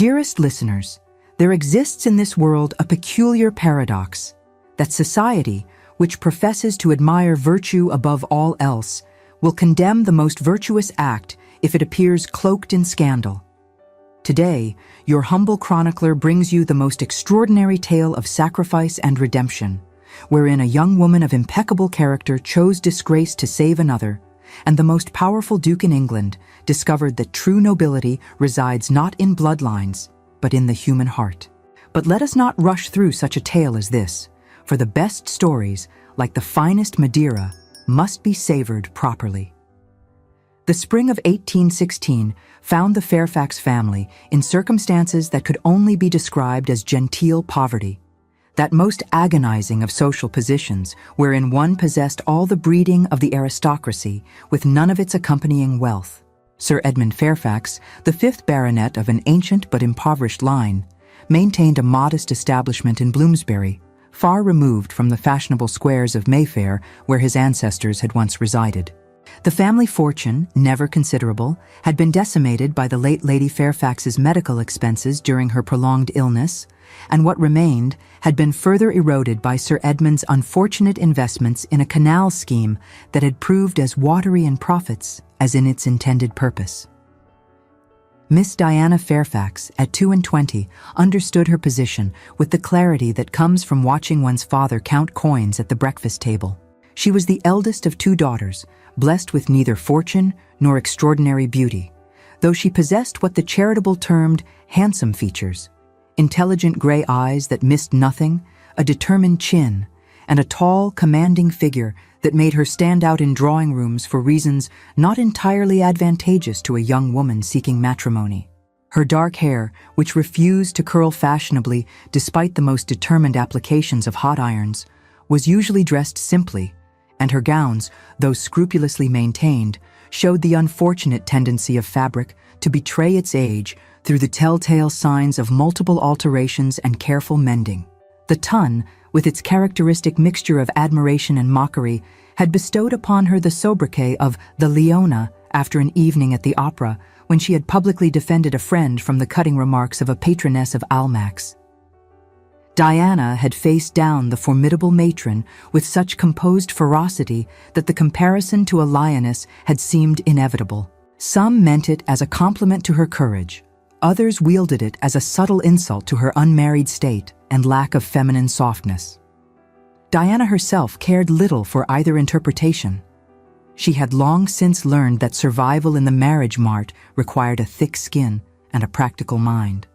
Dearest listeners, there exists in this world a peculiar paradox, that society, which professes to admire virtue above all else, will condemn the most virtuous act if it appears cloaked in scandal. Today, your humble chronicler brings you the most extraordinary tale of sacrifice and redemption, wherein a young woman of impeccable character chose disgrace to save another, and the most powerful duke in England discovered that true nobility resides not in bloodlines, but in the human heart. But let us not rush through such a tale as this, for the best stories, like the finest Madeira, must be savored properly. The spring of 1816 found the Fairfax family in circumstances that could only be described as genteel poverty, that most agonizing of social positions wherein one possessed all the breeding of the aristocracy with none of its accompanying wealth. Sir Edmund Fairfax, the fifth baronet of an ancient but impoverished line, maintained a modest establishment in Bloomsbury, far removed from the fashionable squares of Mayfair where his ancestors had once resided. The family fortune, never considerable, had been decimated by the late Lady Fairfax's medical expenses during her prolonged illness, and what remained had been further eroded by Sir Edmund's unfortunate investments in a canal scheme that had proved as watery in profits as in its intended purpose. Miss Diana Fairfax, at 22, understood her position with the clarity that comes from watching one's father count coins at the breakfast table. She was the eldest of 2 daughters, blessed with neither fortune nor extraordinary beauty, though she possessed what the charitable termed handsome features: intelligent gray eyes that missed nothing, a determined chin, and a tall, commanding figure that made her stand out in drawing rooms for reasons not entirely advantageous to a young woman seeking matrimony. Her dark hair, which refused to curl fashionably despite the most determined applications of hot irons, was usually dressed simply, and her gowns, though scrupulously maintained, showed the unfortunate tendency of fabric to betray its age through the telltale signs of multiple alterations and careful mending. The Tun, with its characteristic mixture of admiration and mockery, had bestowed upon her the sobriquet of the Leona after an evening at the opera when she had publicly defended a friend from the cutting remarks of a patroness of Almack's. Diana had faced down the formidable matron with such composed ferocity that the comparison to a lioness had seemed inevitable. Some meant it as a compliment to her courage, others wielded it as a subtle insult to her unmarried state and lack of feminine softness. Diana herself cared little for either interpretation. She had long since learned that survival in the marriage mart required a thick skin and a practical mind.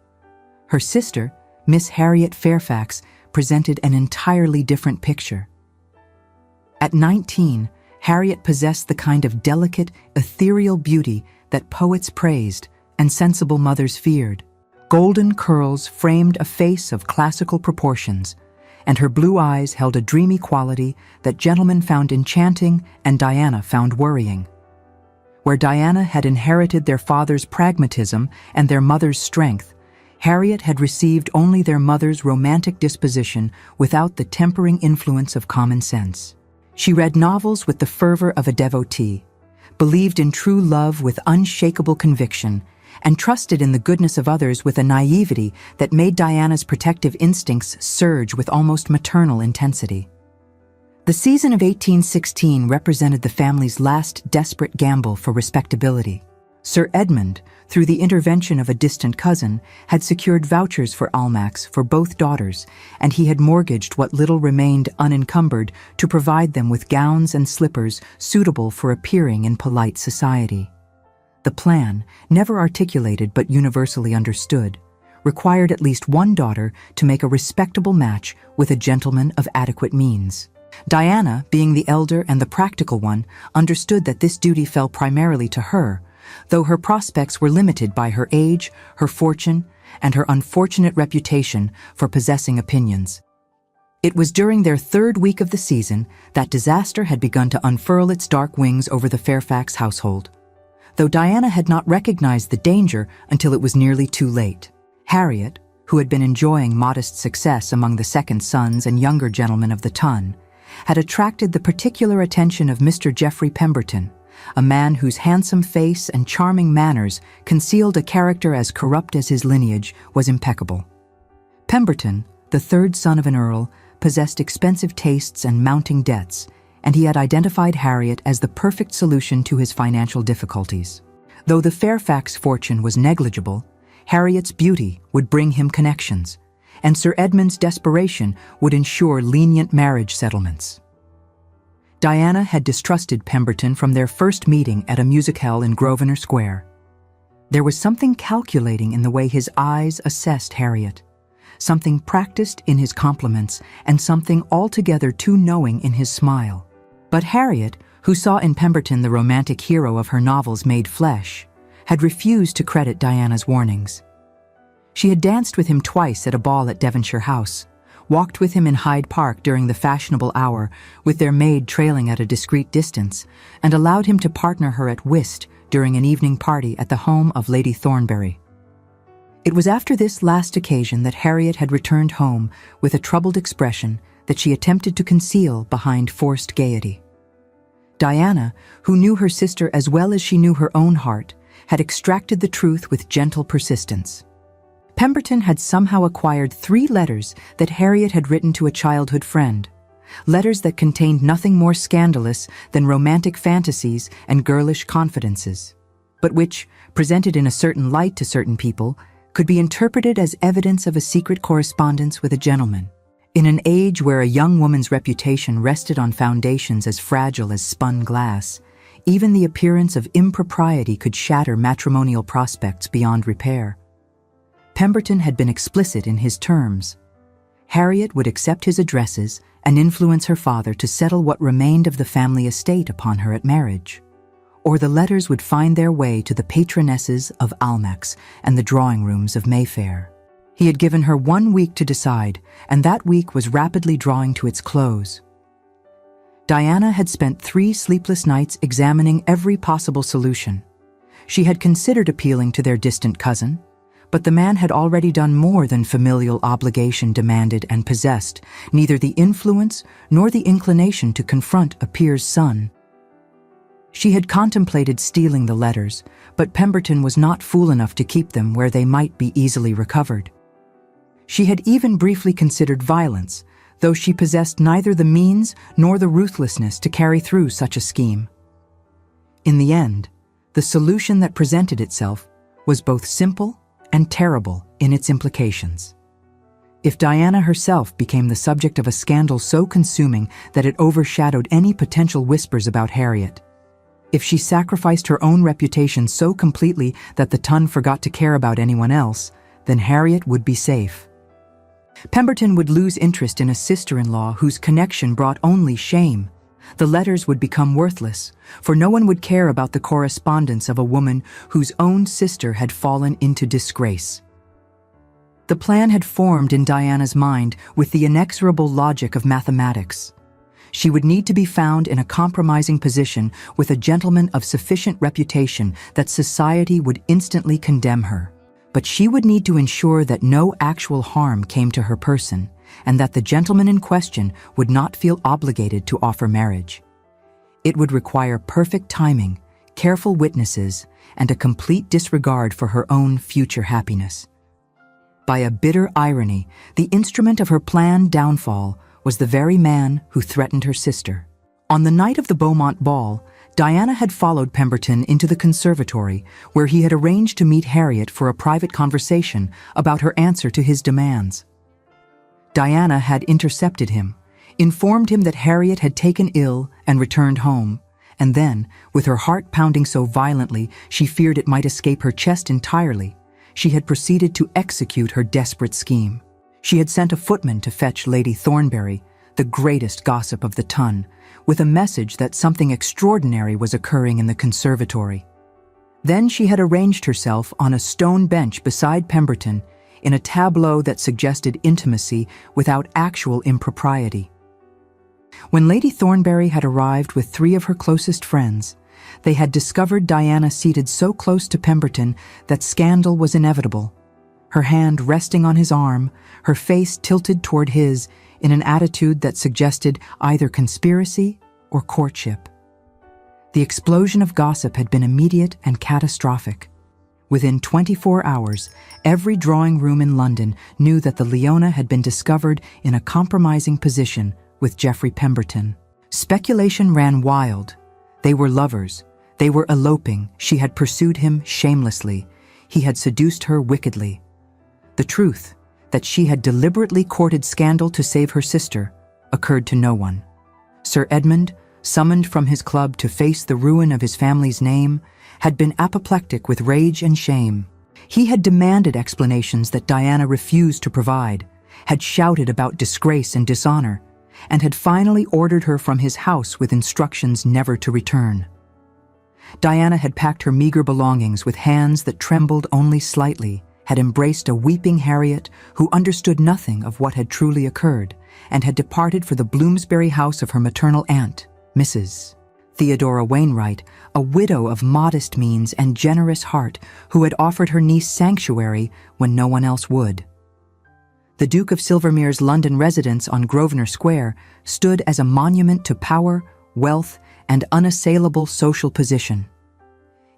Her sister, Miss Harriet Fairfax, presented an entirely different picture. At 19, Harriet possessed the kind of delicate, ethereal beauty that poets praised and sensible mothers feared. Golden curls framed a face of classical proportions, and her blue eyes held a dreamy quality that gentlemen found enchanting and Diana found worrying. Where Diana had inherited their father's pragmatism and their mother's strength, Harriet had received only their mother's romantic disposition without the tempering influence of common sense. She read novels with the fervor of a devotee, believed in true love with unshakable conviction, and trusted in the goodness of others with a naivety that made Diana's protective instincts surge with almost maternal intensity. The season of 1816 represented the family's last desperate gamble for respectability. Sir Edmund, through the intervention of a distant cousin, had secured vouchers for Almack's for both daughters, and he had mortgaged what little remained unencumbered to provide them with gowns and slippers suitable for appearing in polite society. The plan, never articulated but universally understood, required at least one daughter to make a respectable match with a gentleman of adequate means. Diana, being the elder and the practical one, understood that this duty fell primarily to her, though her prospects were limited by her age, her fortune, and her unfortunate reputation for possessing opinions. It was during their 3rd week of the season that disaster had begun to unfurl its dark wings over the Fairfax household, though Diana had not recognized the danger until it was nearly too late. Harriet, who had been enjoying modest success among the second sons and younger gentlemen of the Tun, had attracted the particular attention of Mr. Geoffrey Pemberton, a man whose handsome face and charming manners concealed a character as corrupt as his lineage was impeccable. Pemberton, the third son of an earl, possessed expensive tastes and mounting debts, and he had identified Harriet as the perfect solution to his financial difficulties. Though the Fairfax fortune was negligible, Harriet's beauty would bring him connections, and Sir Edmund's desperation would ensure lenient marriage settlements. Diana had distrusted Pemberton from their first meeting at a musicale in Grosvenor Square. There was something calculating in the way his eyes assessed Harriet, something practiced in his compliments, and something altogether too knowing in his smile. But Harriet, who saw in Pemberton the romantic hero of her novels made flesh, had refused to credit Diana's warnings. She had danced with him twice at a ball at Devonshire House, walked with him in Hyde Park during the fashionable hour with their maid trailing at a discreet distance, and allowed him to partner her at whist during an evening party at the home of Lady Thornbury. It was after this last occasion that Harriet had returned home with a troubled expression that she attempted to conceal behind forced gaiety. Diana, who knew her sister as well as she knew her own heart, had extracted the truth with gentle persistence. Pemberton had somehow acquired 3 letters that Harriet had written to a childhood friend, letters that contained nothing more scandalous than romantic fantasies and girlish confidences, but which, presented in a certain light to certain people, could be interpreted as evidence of a secret correspondence with a gentleman. In an age where a young woman's reputation rested on foundations as fragile as spun glass, even the appearance of impropriety could shatter matrimonial prospects beyond repair. Pemberton had been explicit in his terms. Harriet would accept his addresses and influence her father to settle what remained of the family estate upon her at marriage, or the letters would find their way to the patronesses of Almack's and the drawing rooms of Mayfair. He had given her 1 week to decide, and that week was rapidly drawing to its close. Diana had spent 3 sleepless nights examining every possible solution. She had considered appealing to their distant cousin, but the man had already done more than familial obligation demanded and possessed neither the influence nor the inclination to confront a peer's son. She had contemplated stealing the letters, but Pemberton was not fool enough to keep them where they might be easily recovered. She had even briefly considered violence, though she possessed neither the means nor the ruthlessness to carry through such a scheme. In the end, the solution that presented itself was both simple and terrible in its implications. If Diana herself became the subject of a scandal so consuming that it overshadowed any potential whispers about Harriet, if she sacrificed her own reputation so completely that the Ton forgot to care about anyone else, then Harriet would be safe. Pemberton would lose interest in a sister-in-law whose connection brought only shame. The letters would become worthless, for no one would care about the correspondence of a woman whose own sister had fallen into disgrace. The plan had formed in Diana's mind with the inexorable logic of mathematics. She would need to be found in a compromising position with a gentleman of sufficient reputation that society would instantly condemn her. But she would need to ensure that no actual harm came to her person, and that the gentleman in question would not feel obligated to offer marriage. It would require perfect timing, careful witnesses, and a complete disregard for her own future happiness. By a bitter irony, the instrument of her planned downfall was the very man who threatened her sister. On the night of the Beaumont ball, Diana had followed Pemberton into the conservatory, where he had arranged to meet Harriet for a private conversation about her answer to his demands. Diana had intercepted him, informed him that Harriet had taken ill and returned home, and then, with her heart pounding so violently she feared it might escape her chest entirely, she had proceeded to execute her desperate scheme. She had sent a footman to fetch Lady Thornbury, the greatest gossip of the ton, with a message that something extraordinary was occurring in the conservatory. Then she had arranged herself on a stone bench beside Pemberton in a tableau that suggested intimacy without actual impropriety. When Lady Thornbury had arrived with 3 of her closest friends, they had discovered Diana seated so close to Pemberton that scandal was inevitable, her hand resting on his arm, her face tilted toward his in an attitude that suggested either conspiracy or courtship. The explosion of gossip had been immediate and catastrophic. Within 24 hours, every drawing room in London knew that the Leona had been discovered in a compromising position with Geoffrey Pemberton. Speculation ran wild. They were lovers. They were eloping. She had pursued him shamelessly. He had seduced her wickedly. The truth, that she had deliberately courted scandal to save her sister, occurred to no one. Sir Edmund, summoned from his club to face the ruin of his family's name, had been apoplectic with rage and shame. He had demanded explanations that Diana refused to provide, had shouted about disgrace and dishonor, and had finally ordered her from his house with instructions never to return. Diana had packed her meager belongings with hands that trembled only slightly, had embraced a weeping Harriet who understood nothing of what had truly occurred, and had departed for the Bloomsbury house of her maternal aunt, Mrs. Theodora Wainwright, a widow of modest means and generous heart who had offered her niece sanctuary when no one else would. The Duke of Silvermere's London residence on Grosvenor Square stood as a monument to power, wealth, and unassailable social position.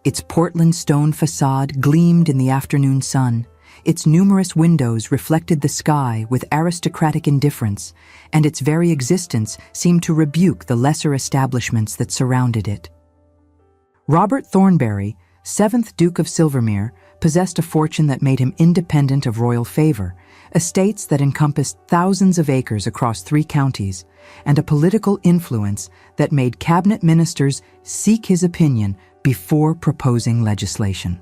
Its Portland stone facade gleamed in the afternoon sun. Its numerous windows reflected the sky with aristocratic indifference, and its very existence seemed to rebuke the lesser establishments that surrounded it. Robert Thornbury, 7th Duke of Silvermere, possessed a fortune that made him independent of royal favor, estates that encompassed thousands of acres across 3 counties, and a political influence that made cabinet ministers seek his opinion before proposing legislation.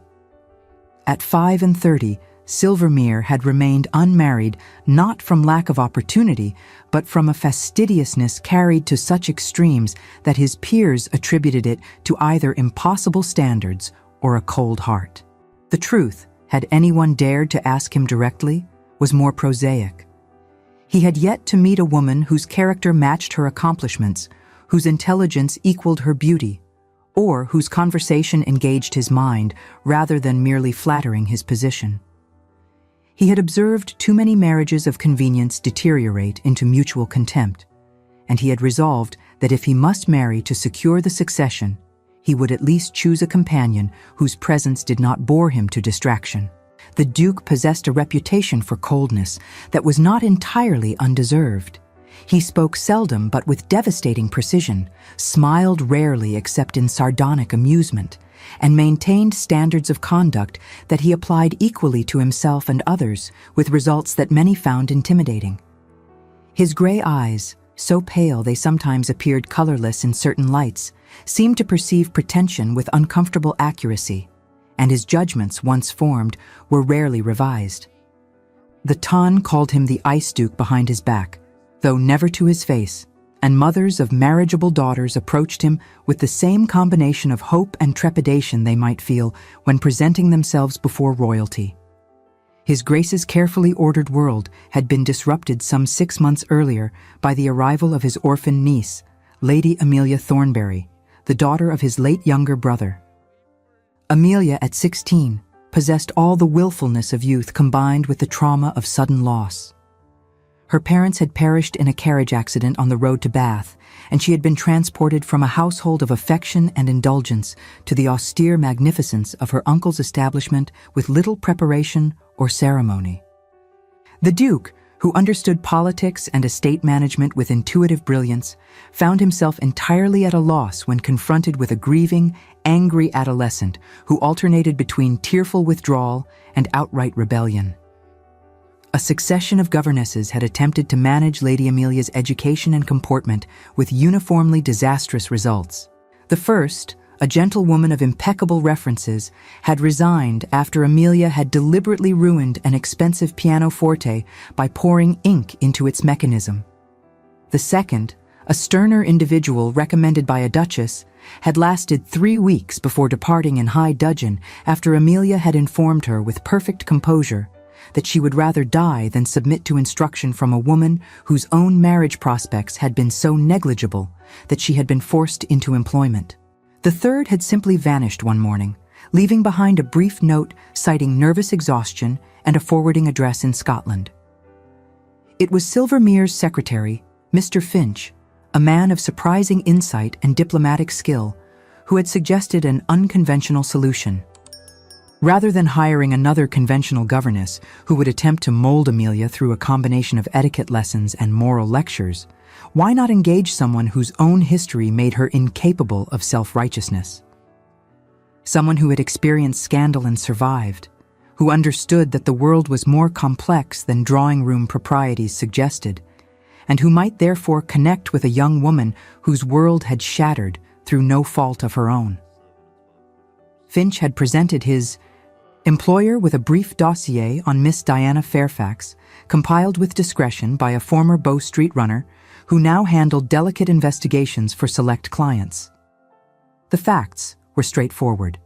At 35, Silvermere had remained unmarried not from lack of opportunity, but from a fastidiousness carried to such extremes that his peers attributed it to either impossible standards or a cold heart. The truth, had anyone dared to ask him directly, was more prosaic. He had yet to meet a woman whose character matched her accomplishments, whose intelligence equaled her beauty, or whose conversation engaged his mind rather than merely flattering his position. He had observed too many marriages of convenience deteriorate into mutual contempt, and he had resolved that if he must marry to secure the succession, he would at least choose a companion whose presence did not bore him to distraction. The Duke possessed a reputation for coldness that was not entirely undeserved. He spoke seldom but with devastating precision, smiled rarely except in sardonic amusement, and maintained standards of conduct that he applied equally to himself and others, with results that many found intimidating. His gray eyes, so pale they sometimes appeared colorless in certain lights, seemed to perceive pretension with uncomfortable accuracy, and his judgments, once formed, were rarely revised. The Ton called him the Ice Duke behind his back, though never to his face, and mothers of marriageable daughters approached him with the same combination of hope and trepidation they might feel when presenting themselves before royalty. His Grace's carefully ordered world had been disrupted some 6 months earlier by the arrival of his orphan niece, Lady Amelia Thornbury, the daughter of his late younger brother. Amelia, at 16, possessed all the willfulness of youth combined with the trauma of sudden loss. Her parents had perished in a carriage accident on the road to Bath, and she had been transported from a household of affection and indulgence to the austere magnificence of her uncle's establishment with little preparation or ceremony. The Duke, who understood politics and estate management with intuitive brilliance, found himself entirely at a loss when confronted with a grieving, angry adolescent who alternated between tearful withdrawal and outright rebellion. A succession of governesses had attempted to manage Lady Amelia's education and comportment with uniformly disastrous results. The first, a gentlewoman of impeccable references, had resigned after Amelia had deliberately ruined an expensive pianoforte by pouring ink into its mechanism. The second, a sterner individual recommended by a duchess, had lasted 3 weeks before departing in high dudgeon after Amelia had informed her with perfect composure that she would rather die than submit to instruction from a woman whose own marriage prospects had been so negligible that she had been forced into employment. The third had simply vanished one morning, leaving behind a brief note citing nervous exhaustion and a forwarding address in Scotland. It was Silvermere's secretary, Mr. Finch, a man of surprising insight and diplomatic skill, who had suggested an unconventional solution. Rather than hiring another conventional governess who would attempt to mold Amelia through a combination of etiquette lessons and moral lectures, why not engage someone whose own history made her incapable of self-righteousness? Someone who had experienced scandal and survived, who understood that the world was more complex than drawing room proprieties suggested, and who might therefore connect with a young woman whose world had shattered through no fault of her own. Finch had presented his employer with a brief dossier on Miss Diana Fairfax, compiled with discretion by a former Bow Street runner who now handled delicate investigations for select clients. The facts were straightforward.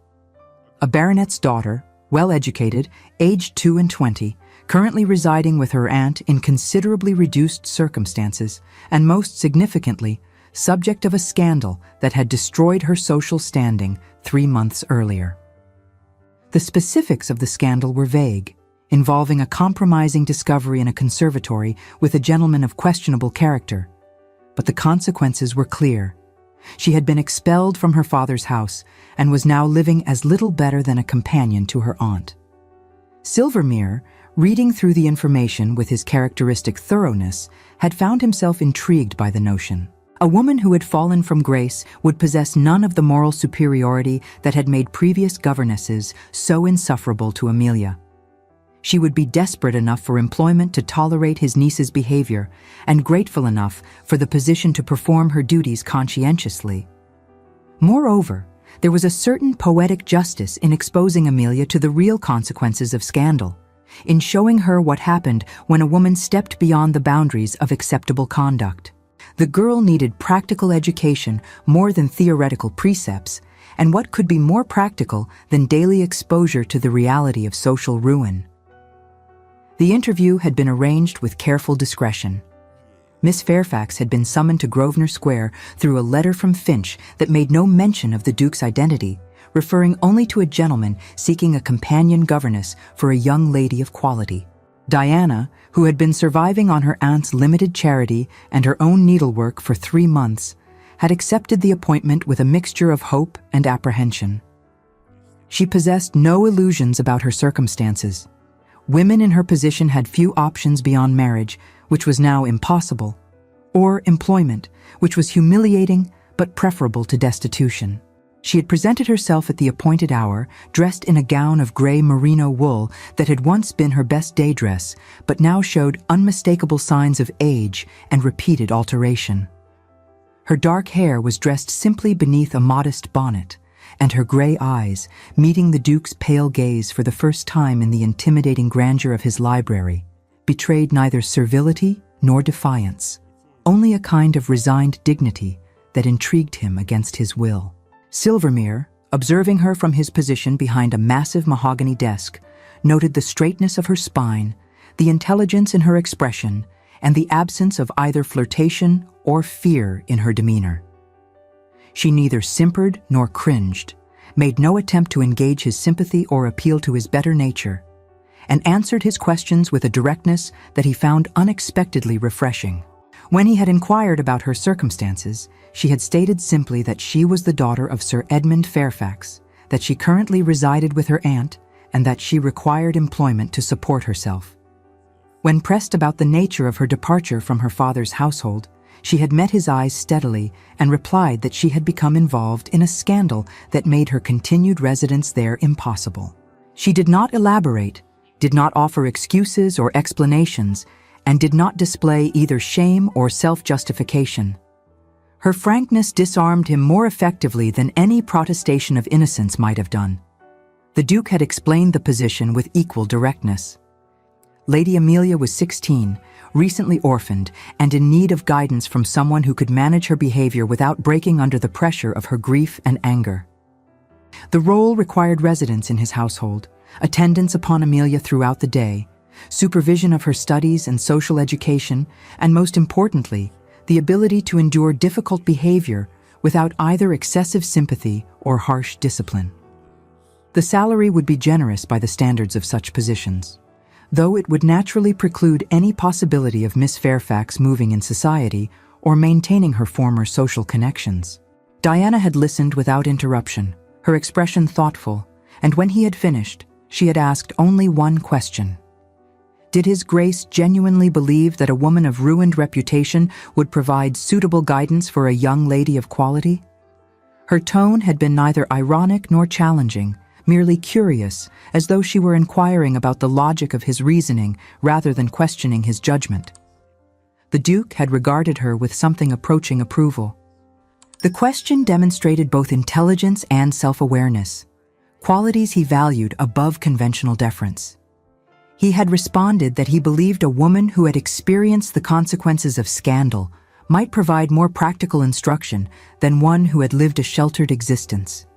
A baronet's daughter, well-educated, aged 2 and 20, currently residing with her aunt in considerably reduced circumstances, and most significantly, subject of a scandal that had destroyed her social standing 3 months earlier. The specifics of the scandal were vague, involving a compromising discovery in a conservatory with a gentleman of questionable character. But the consequences were clear. She had been expelled from her father's house and was now living as little better than a companion to her aunt. Silvermere, reading through the information with his characteristic thoroughness, had found himself intrigued by the notion. A woman who had fallen from grace would possess none of the moral superiority that had made previous governesses so insufferable to Amelia. She would be desperate enough for employment to tolerate his niece's behavior, and grateful enough for the position to perform her duties conscientiously. Moreover, there was a certain poetic justice in exposing Amelia to the real consequences of scandal, in showing her what happened when a woman stepped beyond the boundaries of acceptable conduct. The girl needed practical education more than theoretical precepts, and what could be more practical than daily exposure to the reality of social ruin? The interview had been arranged with careful discretion. Miss Fairfax had been summoned to Grosvenor Square through a letter from Finch that made no mention of the Duke's identity, referring only to a gentleman seeking a companion governess for a young lady of quality. Diana, who had been surviving on her aunt's limited charity and her own needlework for 3 months, had accepted the appointment with a mixture of hope and apprehension. She possessed no illusions about her circumstances. Women in her position had few options beyond marriage, which was now impossible, or employment, which was humiliating but preferable to destitution. She had presented herself at the appointed hour, dressed in a gown of gray merino wool that had once been her best day dress, but now showed unmistakable signs of age and repeated alteration. Her dark hair was dressed simply beneath a modest bonnet, and her gray eyes, meeting the Duke's pale gaze for the first time in the intimidating grandeur of his library, betrayed neither servility nor defiance, only a kind of resigned dignity that intrigued him against his will. Silvermere, observing her from his position behind a massive mahogany desk, noted the straightness of her spine, the intelligence in her expression, and the absence of either flirtation or fear in her demeanor. She neither simpered nor cringed, made no attempt to engage his sympathy or appeal to his better nature, and answered his questions with a directness that he found unexpectedly refreshing. When he had inquired about her circumstances, she had stated simply that she was the daughter of Sir Edmund Fairfax, that she currently resided with her aunt, and that she required employment to support herself. When pressed about the nature of her departure from her father's household, she had met his eyes steadily and replied that she had become involved in a scandal that made her continued residence there impossible. She did not elaborate, did not offer excuses or explanations, and did not display either shame or self-justification. Her frankness disarmed him more effectively than any protestation of innocence might have done. The Duke had explained the position with equal directness. Lady Amelia was 16, recently orphaned, and in need of guidance from someone who could manage her behavior without breaking under the pressure of her grief and anger. The role required residence in his household, attendance upon Amelia throughout the day, supervision of her studies and social education, and most importantly, the ability to endure difficult behavior without either excessive sympathy or harsh discipline. The salary would be generous by the standards of such positions, though it would naturally preclude any possibility of Miss Fairfax moving in society or maintaining her former social connections. Diana had listened without interruption, her expression thoughtful, and when he had finished, she had asked only one question. Did His Grace genuinely believe that a woman of ruined reputation would provide suitable guidance for a young lady of quality? Her tone had been neither ironic nor challenging, merely curious, as though she were inquiring about the logic of his reasoning rather than questioning his judgment. The Duke had regarded her with something approaching approval. The question demonstrated both intelligence and self-awareness, qualities he valued above conventional deference. He had responded that he believed a woman who had experienced the consequences of scandal might provide more practical instruction than one who had lived a sheltered existence.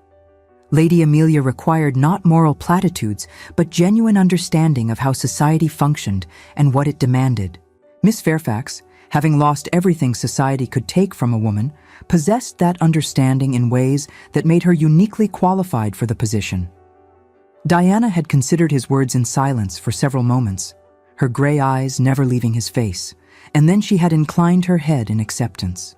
Lady Amelia required not moral platitudes, but genuine understanding of how society functioned and what it demanded. Miss Fairfax, having lost everything society could take from a woman, possessed that understanding in ways that made her uniquely qualified for the position. Diana had considered his words in silence for several moments, her gray eyes never leaving his face, and then she had inclined her head in acceptance.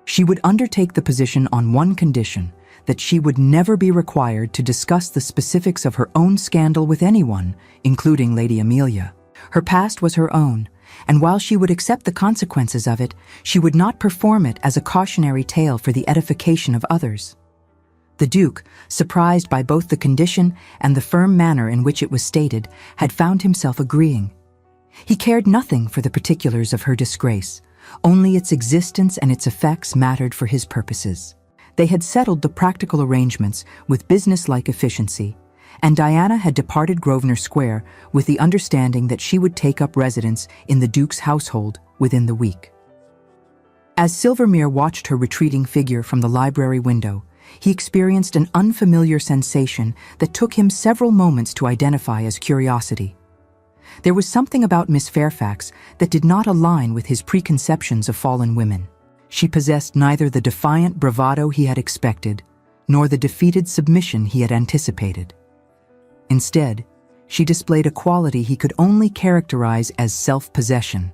She would undertake the position on one condition, that she would never be required to discuss the specifics of her own scandal with anyone, including Lady Amelia. Her past was her own, and while she would accept the consequences of it, she would not perform it as a cautionary tale for the edification of others. The Duke, surprised by both the condition and the firm manner in which it was stated, had found himself agreeing. He cared nothing for the particulars of her disgrace, only its existence and its effects mattered for his purposes. They had settled the practical arrangements with business-like efficiency, and Diana had departed Grosvenor Square with the understanding that she would take up residence in the Duke's household within the week. As Silvermere watched her retreating figure from the library window, he experienced an unfamiliar sensation that took him several moments to identify as curiosity. There was something about Miss Fairfax that did not align with his preconceptions of fallen women. She possessed neither the defiant bravado he had expected, nor the defeated submission he had anticipated. Instead, she displayed a quality he could only characterize as self-possession,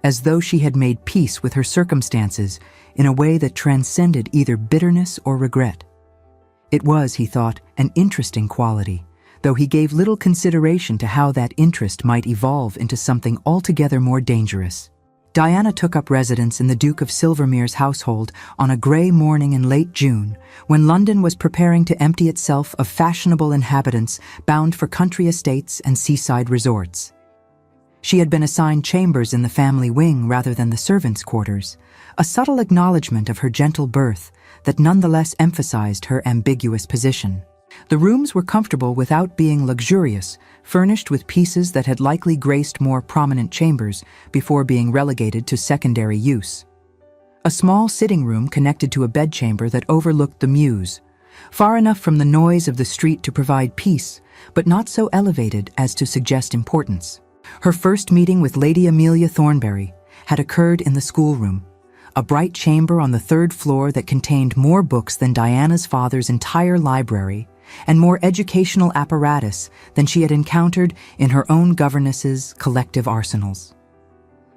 as though she had made peace with her circumstances in a way that transcended either bitterness or regret. It was, he thought, an interesting quality, though he gave little consideration to how that interest might evolve into something altogether more dangerous. Diana took up residence in the Duke of Silvermere's household on a grey morning in late June, when London was preparing to empty itself of fashionable inhabitants bound for country estates and seaside resorts. She had been assigned chambers in the family wing rather than the servants' quarters, a subtle acknowledgement of her gentle birth that nonetheless emphasized her ambiguous position. The rooms were comfortable without being luxurious, furnished with pieces that had likely graced more prominent chambers before being relegated to secondary use. A small sitting room connected to a bedchamber that overlooked the Mews, far enough from the noise of the street to provide peace, but not so elevated as to suggest importance. Her first meeting with Lady Amelia Thornbury had occurred in the schoolroom, a bright chamber on the third floor that contained more books than Diana's father's entire library, and more educational apparatus than she had encountered in her own governess's collective arsenals.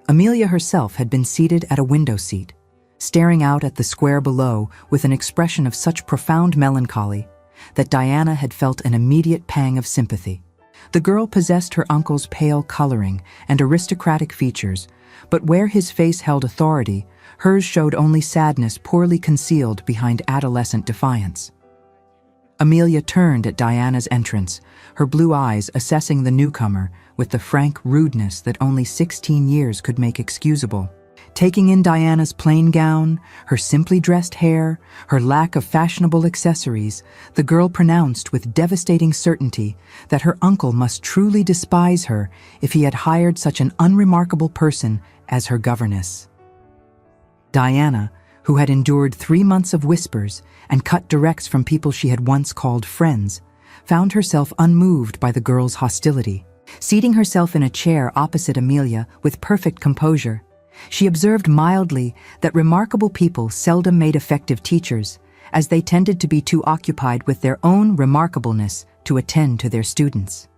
Amelia herself had been seated at a window seat, staring out at the square below with an expression of such profound melancholy that Diana had felt an immediate pang of sympathy. The girl possessed her uncle's pale coloring and aristocratic features, but where his face held authority, hers showed only sadness poorly concealed behind adolescent defiance. Amelia turned at Diana's entrance, her blue eyes assessing the newcomer with the frank rudeness that only 16 years could make excusable. Taking in Diana's plain gown, her simply dressed hair, her lack of fashionable accessories, the girl pronounced with devastating certainty that her uncle must truly despise her if he had hired such an unremarkable person as her governess. Diana, who had endured 3 months of whispers and cut directs from people she had once called friends, found herself unmoved by the girl's hostility. Seating herself in a chair opposite Amelia with perfect composure, she observed mildly that remarkable people seldom made effective teachers, as they tended to be too occupied with their own remarkableness to attend to their students.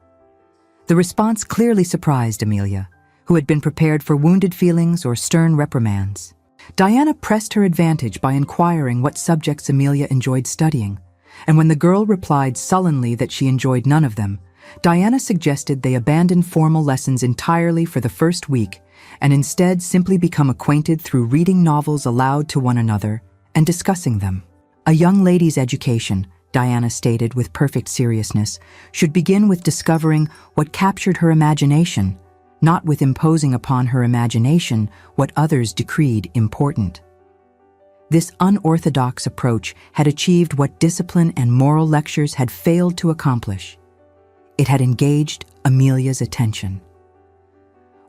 The response clearly surprised Amelia, who had been prepared for wounded feelings or stern reprimands. Diana pressed her advantage by inquiring what subjects Amelia enjoyed studying, and when the girl replied sullenly that she enjoyed none of them, Diana suggested they abandon formal lessons entirely for the first week and instead simply become acquainted through reading novels aloud to one another and discussing them. A young lady's education, Diana stated with perfect seriousness, should begin with discovering what captured her imagination, not with imposing upon her imagination what others decreed important. This unorthodox approach had achieved what discipline and moral lectures had failed to accomplish. It had engaged Amelia's attention.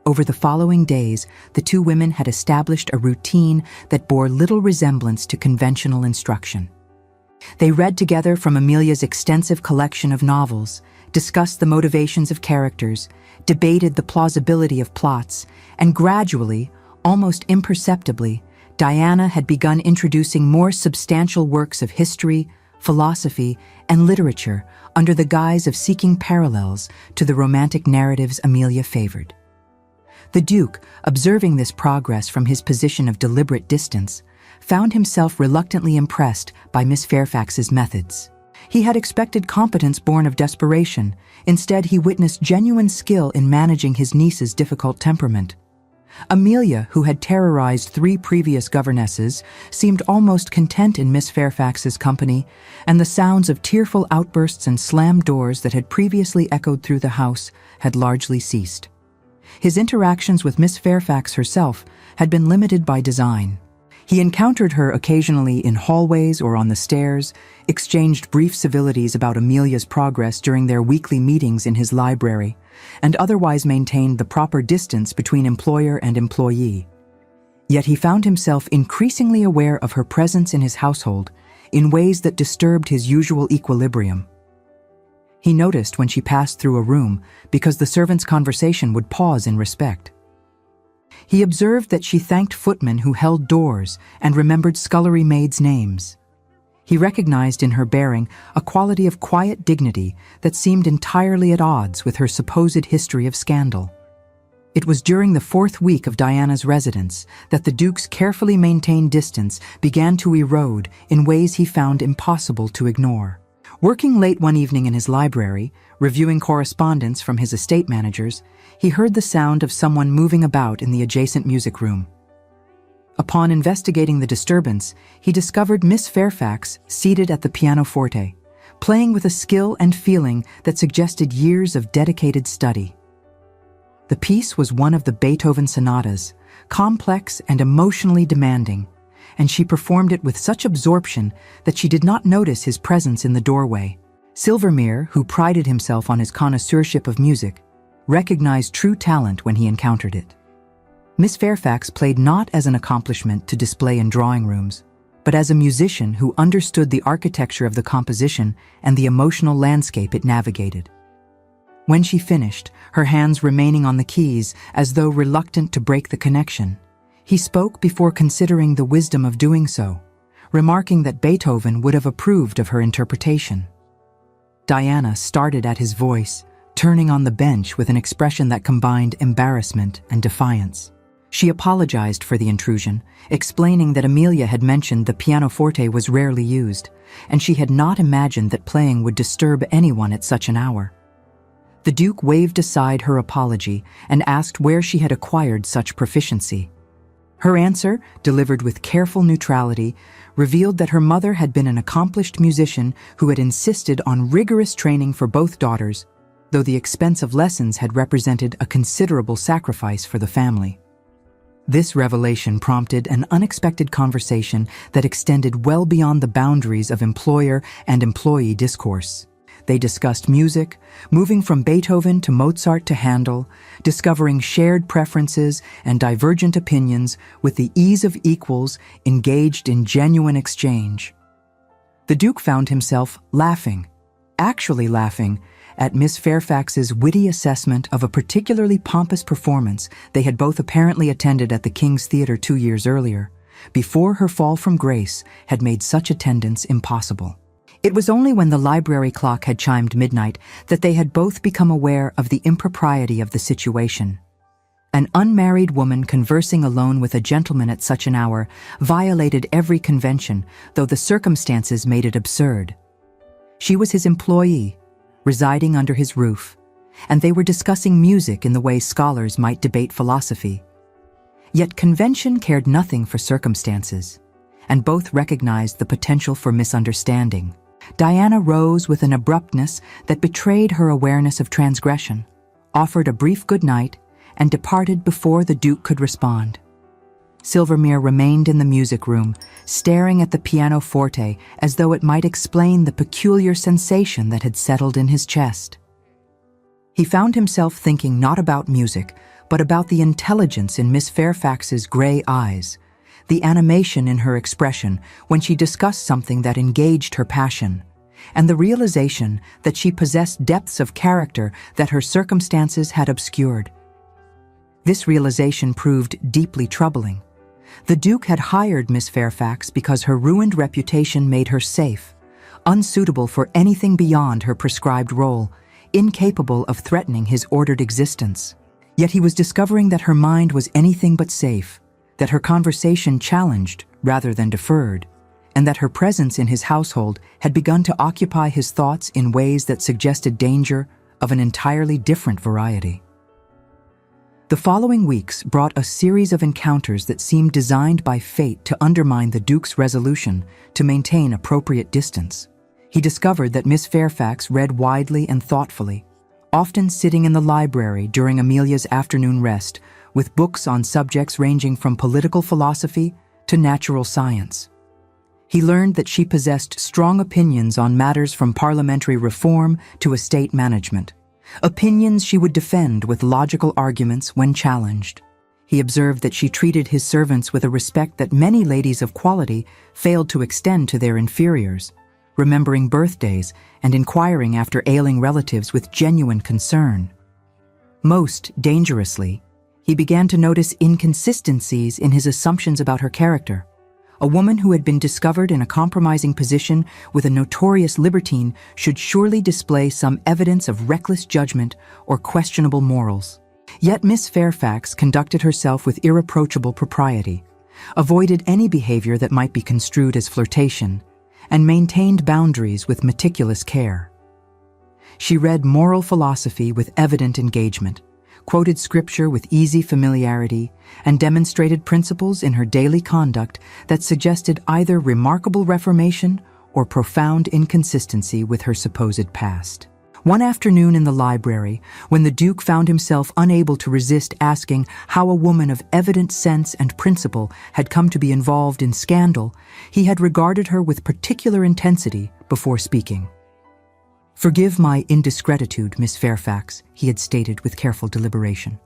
Over the following days, the two women had established a routine that bore little resemblance to conventional instruction. They read together from Amelia's extensive collection of novels, discussed the motivations of characters, debated the plausibility of plots, and gradually, almost imperceptibly, Diana had begun introducing more substantial works of history, philosophy, and literature under the guise of seeking parallels to the romantic narratives Amelia favored. The Duke, observing this progress from his position of deliberate distance, found himself reluctantly impressed by Miss Fairfax's methods. He had expected competence born of desperation. Instead, he witnessed genuine skill in managing his niece's difficult temperament. Amelia, who had terrorized 3 previous governesses, seemed almost content in Miss Fairfax's company, and the sounds of tearful outbursts and slammed doors that had previously echoed through the house had largely ceased. His interactions with Miss Fairfax herself had been limited by design. He encountered her occasionally in hallways or on the stairs, exchanged brief civilities about Amelia's progress during their weekly meetings in his library, and otherwise maintained the proper distance between employer and employee. Yet he found himself increasingly aware of her presence in his household in ways that disturbed his usual equilibrium. He noticed when she passed through a room because the servant's conversation would pause in respect. He observed that she thanked footmen who held doors and remembered scullery maids' names. He recognized in her bearing a quality of quiet dignity that seemed entirely at odds with her supposed history of scandal. It was during the 4th week of Diana's residence that the Duke's carefully maintained distance began to erode in ways he found impossible to ignore. Working late one evening in his library, reviewing correspondence from his estate managers, he heard the sound of someone moving about in the adjacent music room. Upon investigating the disturbance, he discovered Miss Fairfax seated at the pianoforte, playing with a skill and feeling that suggested years of dedicated study. The piece was one of the Beethoven sonatas, complex and emotionally demanding, and she performed it with such absorption that she did not notice his presence in the doorway. Silvermere, who prided himself on his connoisseurship of music, recognized true talent when he encountered it. Miss Fairfax played not as an accomplishment to display in drawing rooms, but as a musician who understood the architecture of the composition and the emotional landscape it navigated. When she finished, her hands remaining on the keys as though reluctant to break the connection, he spoke before considering the wisdom of doing so, remarking that Beethoven would have approved of her interpretation. Diana started at his voice, turning on the bench with an expression that combined embarrassment and defiance. She apologized for the intrusion, explaining that Amelia had mentioned the pianoforte was rarely used, and she had not imagined that playing would disturb anyone at such an hour. The Duke waved aside her apology and asked where she had acquired such proficiency. Her answer, delivered with careful neutrality, revealed that her mother had been an accomplished musician who had insisted on rigorous training for both daughters, though the expense of lessons had represented a considerable sacrifice for the family. This revelation prompted an unexpected conversation that extended well beyond the boundaries of employer and employee discourse. They discussed music, moving from Beethoven to Mozart to Handel, discovering shared preferences and divergent opinions with the ease of equals engaged in genuine exchange. The Duke found himself laughing, actually laughing, at Miss Fairfax's witty assessment of a particularly pompous performance they had both apparently attended at the King's Theatre 2 years earlier, before her fall from grace had made such attendance impossible. It was only when the library clock had chimed midnight that they had both become aware of the impropriety of the situation. An unmarried woman conversing alone with a gentleman at such an hour violated every convention, though the circumstances made it absurd. She was his employee, residing under his roof, and they were discussing music in the way scholars might debate philosophy. Yet convention cared nothing for circumstances, and both recognized the potential for misunderstanding. Diana rose with an abruptness that betrayed her awareness of transgression, offered a brief good night, and departed before the Duke could respond. Silvermere remained in the music room, staring at the pianoforte as though it might explain the peculiar sensation that had settled in his chest. He found himself thinking not about music, but about the intelligence in Miss Fairfax's gray eyes, the animation in her expression when she discussed something that engaged her passion, and the realization that she possessed depths of character that her circumstances had obscured. This realization proved deeply troubling. The Duke had hired Miss Fairfax because her ruined reputation made her safe, unsuitable for anything beyond her prescribed role, incapable of threatening his ordered existence. Yet he was discovering that her mind was anything but safe, that her conversation challenged rather than deferred, and that her presence in his household had begun to occupy his thoughts in ways that suggested danger of an entirely different variety. The following weeks brought a series of encounters that seemed designed by fate to undermine the Duke's resolution to maintain appropriate distance. He discovered that Miss Fairfax read widely and thoughtfully, often sitting in the library during Amelia's afternoon rest with books on subjects ranging from political philosophy to natural science. He learned that she possessed strong opinions on matters from parliamentary reform to estate management, opinions she would defend with logical arguments when challenged. He observed that she treated his servants with a respect that many ladies of quality failed to extend to their inferiors, remembering birthdays and inquiring after ailing relatives with genuine concern. Most dangerously, he began to notice inconsistencies in his assumptions about her character. A woman who had been discovered in a compromising position with a notorious libertine should surely display some evidence of reckless judgment or questionable morals. Yet Miss Fairfax conducted herself with irreproachable propriety, avoided any behavior that might be construed as flirtation, and maintained boundaries with meticulous care. She read moral philosophy with evident engagement, quoted scripture with easy familiarity, and demonstrated principles in her daily conduct that suggested either remarkable reformation or profound inconsistency with her supposed past. One afternoon in the library, when the Duke found himself unable to resist asking how a woman of evident sense and principle had come to be involved in scandal, he had regarded her with particular intensity before speaking. "Forgive my indiscretion, Miss Fairfax," he had stated with careful deliberation,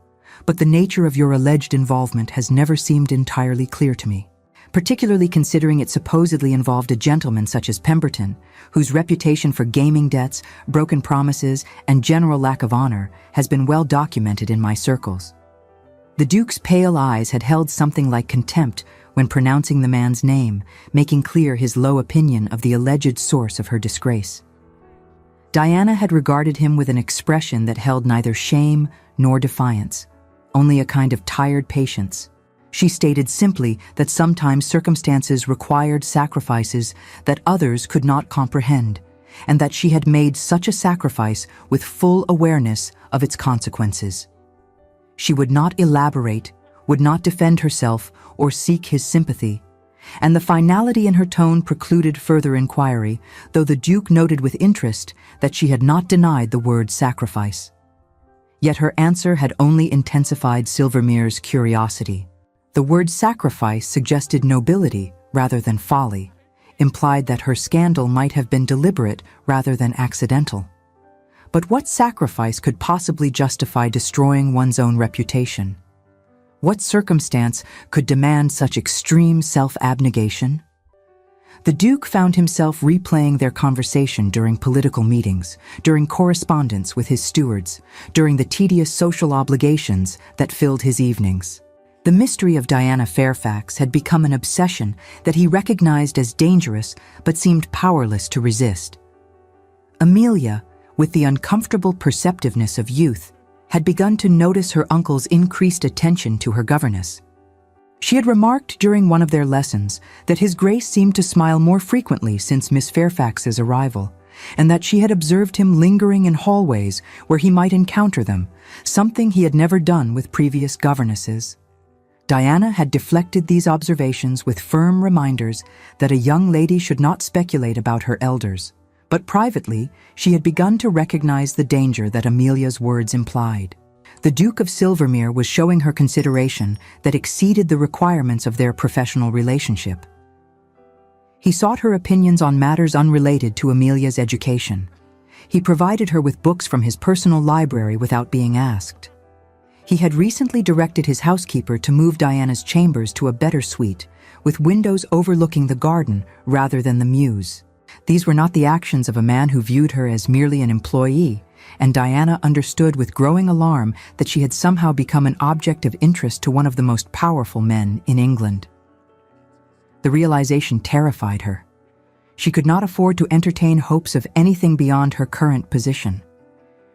"but the nature of your alleged involvement has never seemed entirely clear to me, particularly considering it supposedly involved a gentleman such as Pemberton, whose reputation for gaming debts, broken promises, and general lack of honor has been well documented in my circles." The Duke's pale eyes had held something like contempt when pronouncing the man's name, making clear his low opinion of the alleged source of her disgrace. Diana had regarded him with an expression that held neither shame nor defiance, only a kind of tired patience. She stated simply that sometimes circumstances required sacrifices that others could not comprehend, and that she had made such a sacrifice with full awareness of its consequences. She would not elaborate, would not defend herself or seek his sympathy, and the finality in her tone precluded further inquiry, though the Duke noted with interest that she had not denied the word sacrifice. Yet her answer had only intensified Silvermere's curiosity. The word sacrifice suggested nobility rather than folly, implied that her scandal might have been deliberate rather than accidental. But what sacrifice could possibly justify destroying one's own reputation? What circumstance could demand such extreme self-abnegation? The Duke found himself replaying their conversation during political meetings, during correspondence with his stewards, during the tedious social obligations that filled his evenings. The mystery of Diana Fairfax had become an obsession that he recognized as dangerous but seemed powerless to resist. Amelia, with the uncomfortable perceptiveness of youth, had begun to notice her uncle's increased attention to her governess. She had remarked during one of their lessons that His Grace seemed to smile more frequently since Miss Fairfax's arrival, and that she had observed him lingering in hallways where he might encounter them, something he had never done with previous governesses. Diana had deflected these observations with firm reminders that a young lady should not speculate about her elders, but privately she had begun to recognize the danger that Amelia's words implied. The Duke of Silvermere was showing her consideration that exceeded the requirements of their professional relationship. He sought her opinions on matters unrelated to Amelia's education. He provided her with books from his personal library without being asked. He had recently directed his housekeeper to move Diana's chambers to a better suite, with windows overlooking the garden rather than the mews. These were not the actions of a man who viewed her as merely an employee, and Diana understood with growing alarm that she had somehow become an object of interest to one of the most powerful men in England. The realization terrified her. She could not afford to entertain hopes of anything beyond her current position.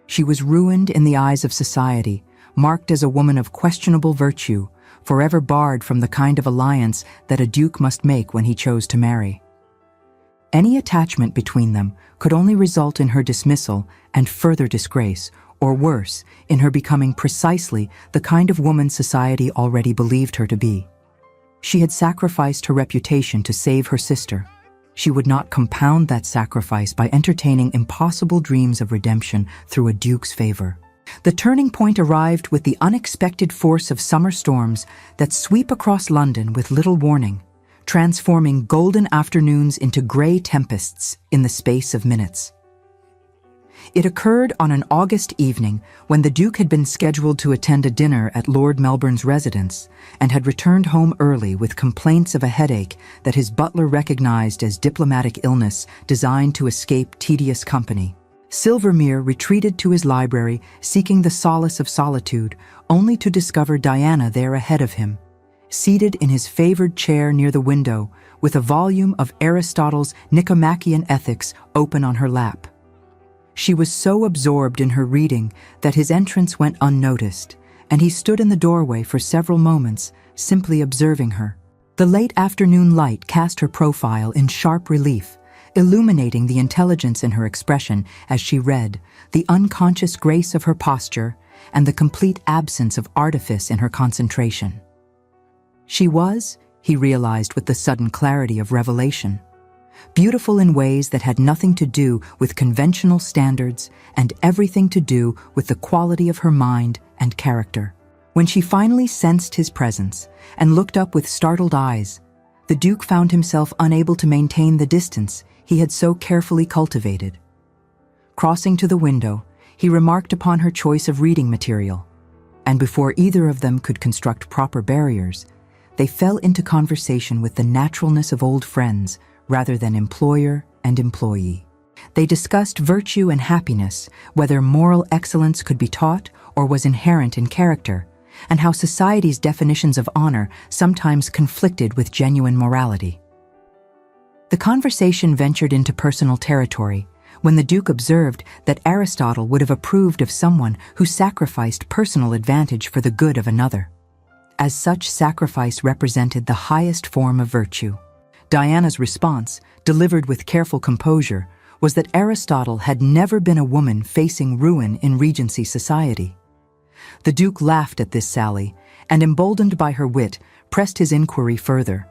She was ruined in the eyes of society, marked as a woman of questionable virtue, forever barred from the kind of alliance that a duke must make when he chose to marry. Any attachment between them could only result in her dismissal and further disgrace, or worse, in her becoming precisely the kind of woman society already believed her to be. She had sacrificed her reputation to save her sister. She would not compound that sacrifice by entertaining impossible dreams of redemption through a duke's favor. The turning point arrived with the unexpected force of summer storms that sweep across London with little warning, transforming golden afternoons into grey tempests in the space of minutes. It occurred on an August evening when the Duke had been scheduled to attend a dinner at Lord Melbourne's residence and had returned home early with complaints of a headache that his butler recognized as diplomatic illness designed to escape tedious company. Silvermere retreated to his library, seeking the solace of solitude, only to discover Diana there ahead of him, seated in his favored chair near the window, with a volume of Aristotle's Nicomachean Ethics open on her lap. She was so absorbed in her reading that his entrance went unnoticed, and he stood in the doorway for several moments, simply observing her. The late afternoon light cast her profile in sharp relief, illuminating the intelligence in her expression as she read, the unconscious grace of her posture, and the complete absence of artifice in her concentration. She was, he realized with the sudden clarity of revelation, beautiful in ways that had nothing to do with conventional standards and everything to do with the quality of her mind and character. When she finally sensed his presence and looked up with startled eyes, the Duke found himself unable to maintain the distance he had so carefully cultivated. Crossing to the window, he remarked upon her choice of reading material, and before either of them could construct proper barriers, they fell into conversation with the naturalness of old friends rather than employer and employee. They discussed virtue and happiness, whether moral excellence could be taught or was inherent in character, and how society's definitions of honor sometimes conflicted with genuine morality. The conversation ventured into personal territory when the Duke observed that Aristotle would have approved of someone who sacrificed personal advantage for the good of another, as such sacrifice represented the highest form of virtue. Diana's response, delivered with careful composure, was that Aristotle had never been a woman facing ruin in Regency society. The Duke laughed at this sally, and emboldened by her wit, pressed his inquiry further.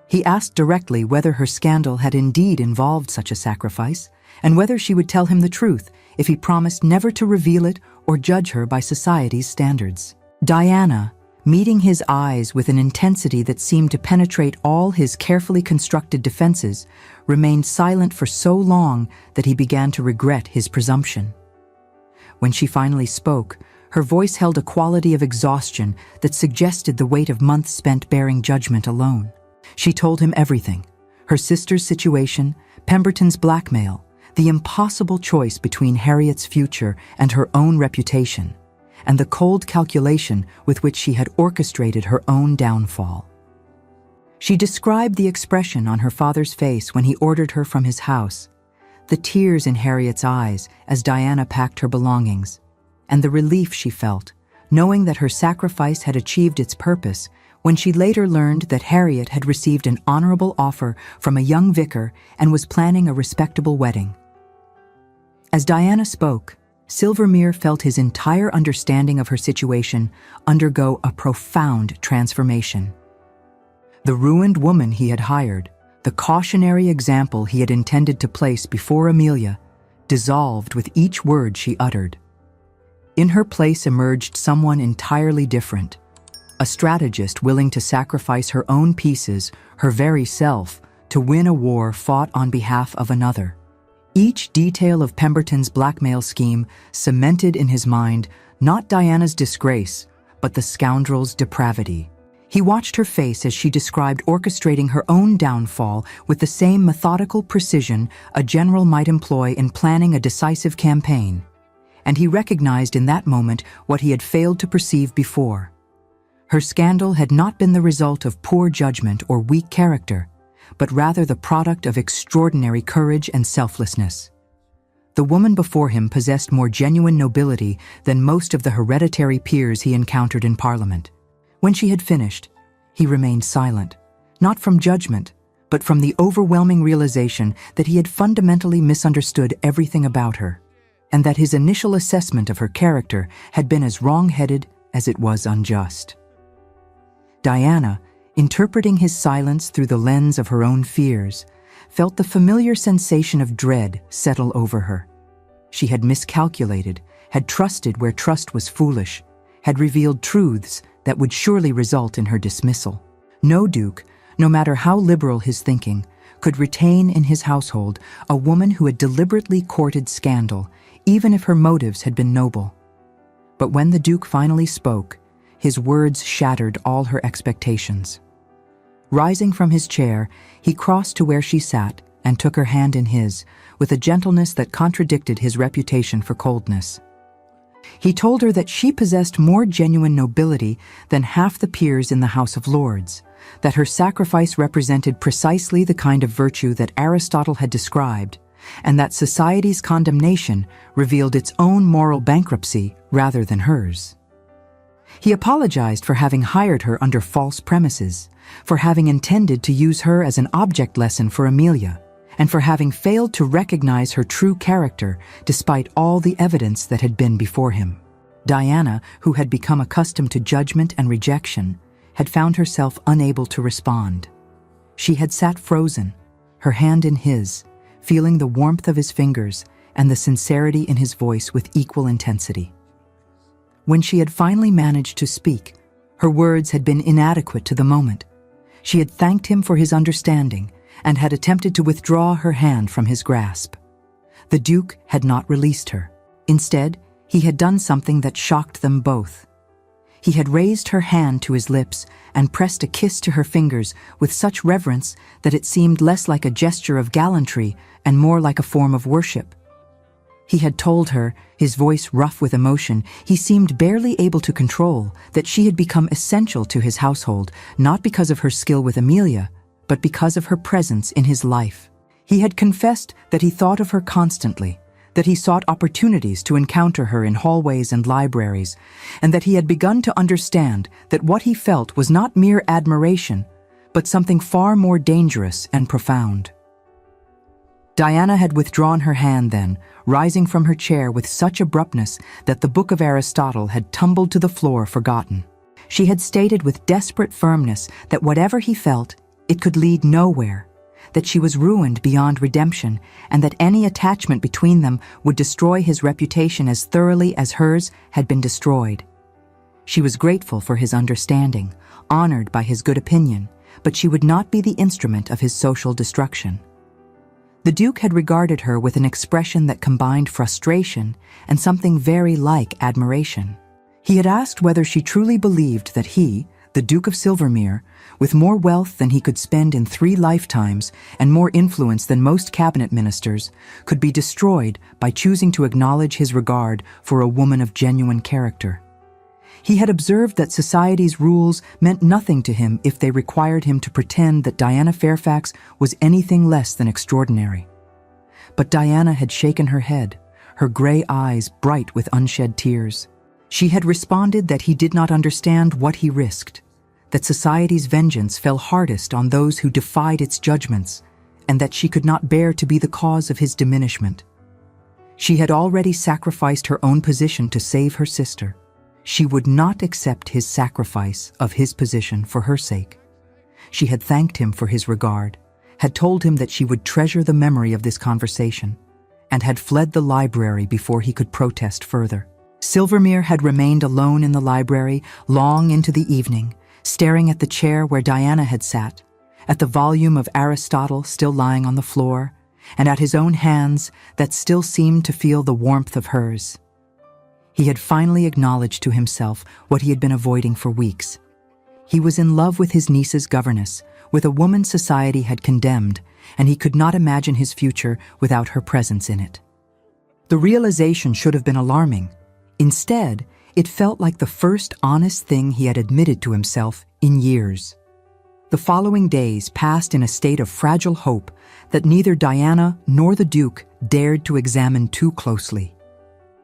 He asked directly whether her scandal had indeed involved such a sacrifice, and whether she would tell him the truth if he promised never to reveal it or judge her by society's standards. Diana, meeting his eyes with an intensity that seemed to penetrate all his carefully constructed defenses, remained silent for so long that he began to regret his presumption. When she finally spoke, her voice held a quality of exhaustion that suggested the weight of months spent bearing judgment alone. She told him everything: her sister's situation, Pemberton's blackmail, the impossible choice between Harriet's future and her own reputation, and the cold calculation with which she had orchestrated her own downfall. She described the expression on her father's face when he ordered her from his house, the tears in Harriet's eyes as Diana packed her belongings, and the relief she felt, knowing that her sacrifice had achieved its purpose when she later learned that Harriet had received an honorable offer from a young vicar and was planning a respectable wedding. As Diana spoke, Silvermere felt his entire understanding of her situation undergo a profound transformation. The ruined woman he had hired, the cautionary example he had intended to place before Amelia, dissolved with each word she uttered. In her place emerged someone entirely different, a strategist willing to sacrifice her own pieces, her very self, to win a war fought on behalf of another. Each detail of Pemberton's blackmail scheme cemented in his mind not Diana's disgrace, but the scoundrel's depravity. He watched her face as she described orchestrating her own downfall with the same methodical precision a general might employ in planning a decisive campaign, and he recognized in that moment what he had failed to perceive before. Her scandal had not been the result of poor judgment or weak character, but rather the product of extraordinary courage and selflessness. The woman before him possessed more genuine nobility than most of the hereditary peers he encountered in Parliament. When she had finished, he remained silent, not from judgment, but from the overwhelming realization that he had fundamentally misunderstood everything about her, and that his initial assessment of her character had been as wrong-headed as it was unjust. Diana, interpreting his silence through the lens of her own fears, felt the familiar sensation of dread settle over her. She had miscalculated, had trusted where trust was foolish, had revealed truths that would surely result in her dismissal. No duke, no matter how liberal his thinking, could retain in his household a woman who had deliberately courted scandal, even if her motives had been noble. But when the duke finally spoke, his words shattered all her expectations. Rising from his chair, he crossed to where she sat and took her hand in his, with a gentleness that contradicted his reputation for coldness. He told her that she possessed more genuine nobility than half the peers in the House of Lords, that her sacrifice represented precisely the kind of virtue that Aristotle had described, and that society's condemnation revealed its own moral bankruptcy rather than hers. He apologized for having hired her under false premises, for having intended to use her as an object lesson for Amelia, and for having failed to recognize her true character despite all the evidence that had been before him. Diana, who had become accustomed to judgment and rejection, had found herself unable to respond. She had sat frozen, her hand in his, feeling the warmth of his fingers and the sincerity in his voice with equal intensity. When she had finally managed to speak, her words had been inadequate to the moment. She had thanked him for his understanding and had attempted to withdraw her hand from his grasp. The Duke had not released her. Instead, he had done something that shocked them both. He had raised her hand to his lips and pressed a kiss to her fingers with such reverence that it seemed less like a gesture of gallantry and more like a form of worship. He had told her, his voice rough with emotion, he seemed barely able to control, that she had become essential to his household, not because of her skill with Amelia, but because of her presence in his life. He had confessed that he thought of her constantly, that he sought opportunities to encounter her in hallways and libraries, and that he had begun to understand that what he felt was not mere admiration, but something far more dangerous and profound. Diana had withdrawn her hand then, rising from her chair with such abruptness that the book of Aristotle had tumbled to the floor forgotten. She had stated with desperate firmness that whatever he felt, it could lead nowhere, that she was ruined beyond redemption, and that any attachment between them would destroy his reputation as thoroughly as hers had been destroyed. She was grateful for his understanding, honored by his good opinion, but she would not be the instrument of his social destruction. The Duke had regarded her with an expression that combined frustration and something very like admiration. He had asked whether she truly believed that he, the Duke of Silvermere, with more wealth than he could spend in 3 lifetimes and more influence than most cabinet ministers, could be destroyed by choosing to acknowledge his regard for a woman of genuine character. He had observed that society's rules meant nothing to him if they required him to pretend that Diana Fairfax was anything less than extraordinary. But Diana had shaken her head, her gray eyes bright with unshed tears. She had responded that he did not understand what he risked, that society's vengeance fell hardest on those who defied its judgments, and that she could not bear to be the cause of his diminishment. She had already sacrificed her own position to save her sister. She would not accept his sacrifice of his position for her sake. She had thanked him for his regard, had told him that she would treasure the memory of this conversation, and had fled the library before he could protest further. Silvermere had remained alone in the library long into the evening, staring at the chair where Diana had sat, at the volume of Aristotle still lying on the floor, and at his own hands that still seemed to feel the warmth of hers. He had finally acknowledged to himself what he had been avoiding for weeks. He was in love with his niece's governess, with a woman society had condemned, and he could not imagine his future without her presence in it. The realization should have been alarming. Instead, it felt like the first honest thing he had admitted to himself in years. The following days passed in a state of fragile hope that neither Diana nor the Duke dared to examine too closely.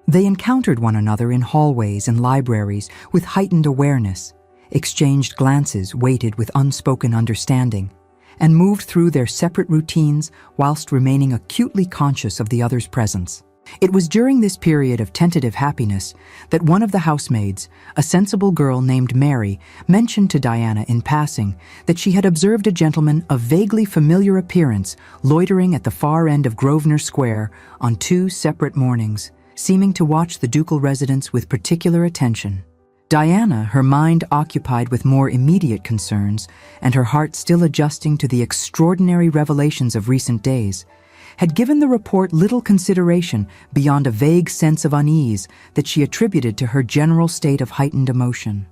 They encountered one another in hallways and libraries with heightened awareness, exchanged glances weighted with unspoken understanding, and moved through their separate routines whilst remaining acutely conscious of the other's presence. It was during this period of tentative happiness that one of the housemaids, a sensible girl named Mary, mentioned to Diana in passing that she had observed a gentleman of vaguely familiar appearance loitering at the far end of Grosvenor Square on 2 separate mornings, seeming to watch the ducal residence with particular attention. Diana, her mind occupied with more immediate concerns and her heart still adjusting to the extraordinary revelations of recent days, had given the report little consideration beyond a vague sense of unease that she attributed to her general state of heightened emotion.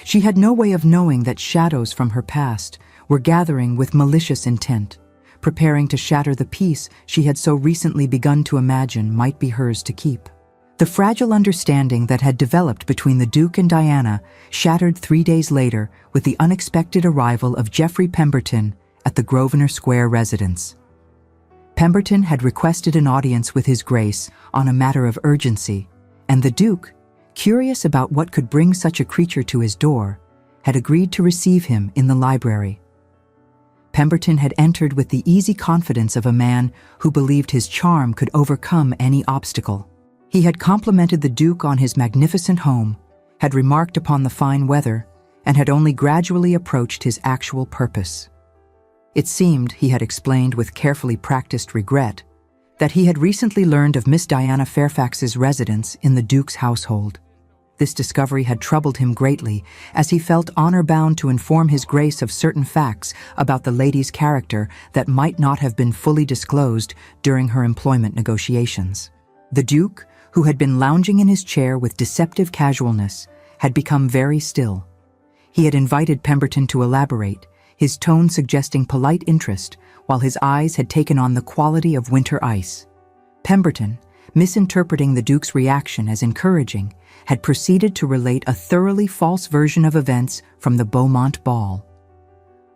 She had no way of knowing that shadows from her past were gathering with malicious intent, preparing to shatter the peace she had so recently begun to imagine might be hers to keep. The fragile understanding that had developed between the Duke and Diana shattered 3 days later with the unexpected arrival of Geoffrey Pemberton at the Grosvenor Square residence. Pemberton had requested an audience with His Grace on a matter of urgency, and the Duke, curious about what could bring such a creature to his door, had agreed to receive him in the library. Pemberton had entered with the easy confidence of a man who believed his charm could overcome any obstacle. He had complimented the Duke on his magnificent home, had remarked upon the fine weather, and had only gradually approached his actual purpose. It seemed, he had explained with carefully practiced regret, that he had recently learned of Miss Diana Fairfax's residence in the Duke's household. This discovery had troubled him greatly, as he felt honor-bound to inform His Grace of certain facts about the lady's character that might not have been fully disclosed during her employment negotiations. The Duke, who had been lounging in his chair with deceptive casualness, had become very still. He had invited Pemberton to elaborate, his tone suggesting polite interest, while his eyes had taken on the quality of winter ice. Pemberton, misinterpreting the Duke's reaction as encouraging, had proceeded to relate a thoroughly false version of events from the Beaumont ball.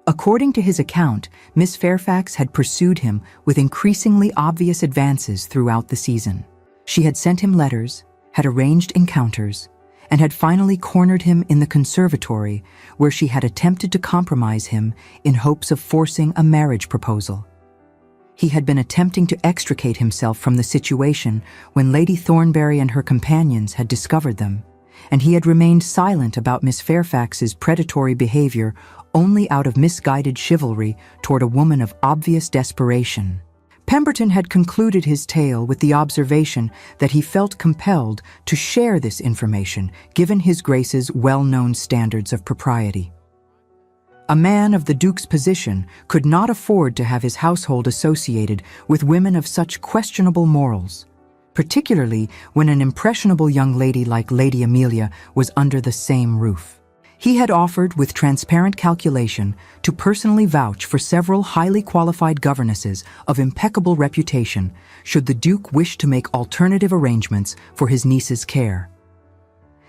According to his account, Miss Fairfax had pursued him with increasingly obvious advances throughout the season. She had sent him letters, had arranged encounters, and had finally cornered him in the conservatory, where she had attempted to compromise him in hopes of forcing a marriage proposal. He had been attempting to extricate himself from the situation when Lady Thornbury and her companions had discovered them, and he had remained silent about Miss Fairfax's predatory behavior only out of misguided chivalry toward a woman of obvious desperation. Pemberton had concluded his tale with the observation that he felt compelled to share this information given His Grace's well-known standards of propriety. A man of the Duke's position could not afford to have his household associated with women of such questionable morals, particularly when an impressionable young lady like Lady Amelia was under the same roof. He had offered, with transparent calculation, to personally vouch for several highly qualified governesses of impeccable reputation should the Duke wish to make alternative arrangements for his niece's care.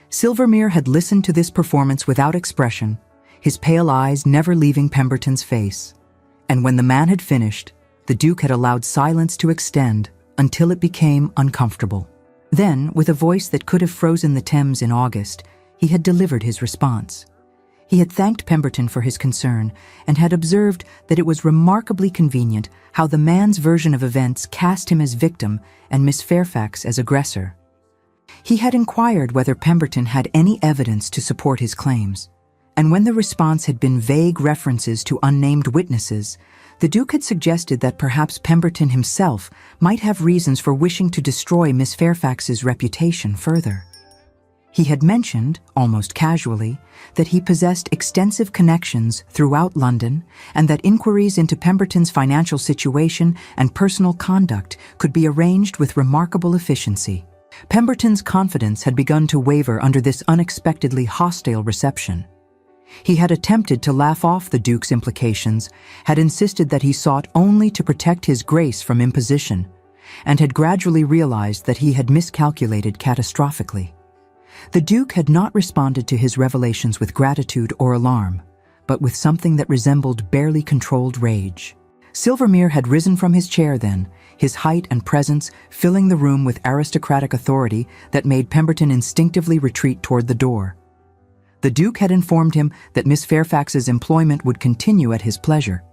Silvermere had listened to this performance without expression, his pale eyes never leaving Pemberton's face, and when the man had finished, the Duke had allowed silence to extend until it became uncomfortable. Then, with a voice that could have frozen the Thames in August, he had delivered his response. He had thanked Pemberton for his concern and had observed that it was remarkably convenient how the man's version of events cast him as victim and Miss Fairfax as aggressor. He had inquired whether Pemberton had any evidence to support his claims, and when the response had been vague references to unnamed witnesses, the Duke had suggested that perhaps Pemberton himself might have reasons for wishing to destroy Miss Fairfax's reputation further. He had mentioned, almost casually, that he possessed extensive connections throughout London and that inquiries into Pemberton's financial situation and personal conduct could be arranged with remarkable efficiency. Pemberton's confidence had begun to waver under this unexpectedly hostile reception. He had attempted to laugh off the Duke's implications, had insisted that he sought only to protect his grace from imposition, and had gradually realized that he had miscalculated catastrophically. The Duke had not responded to his revelations with gratitude or alarm, but with something that resembled barely controlled rage. Silvermere had risen from his chair then, his height and presence filling the room with aristocratic authority that made Pemberton instinctively retreat toward the door. The Duke had informed him that Miss Fairfax's employment would continue at his pleasure,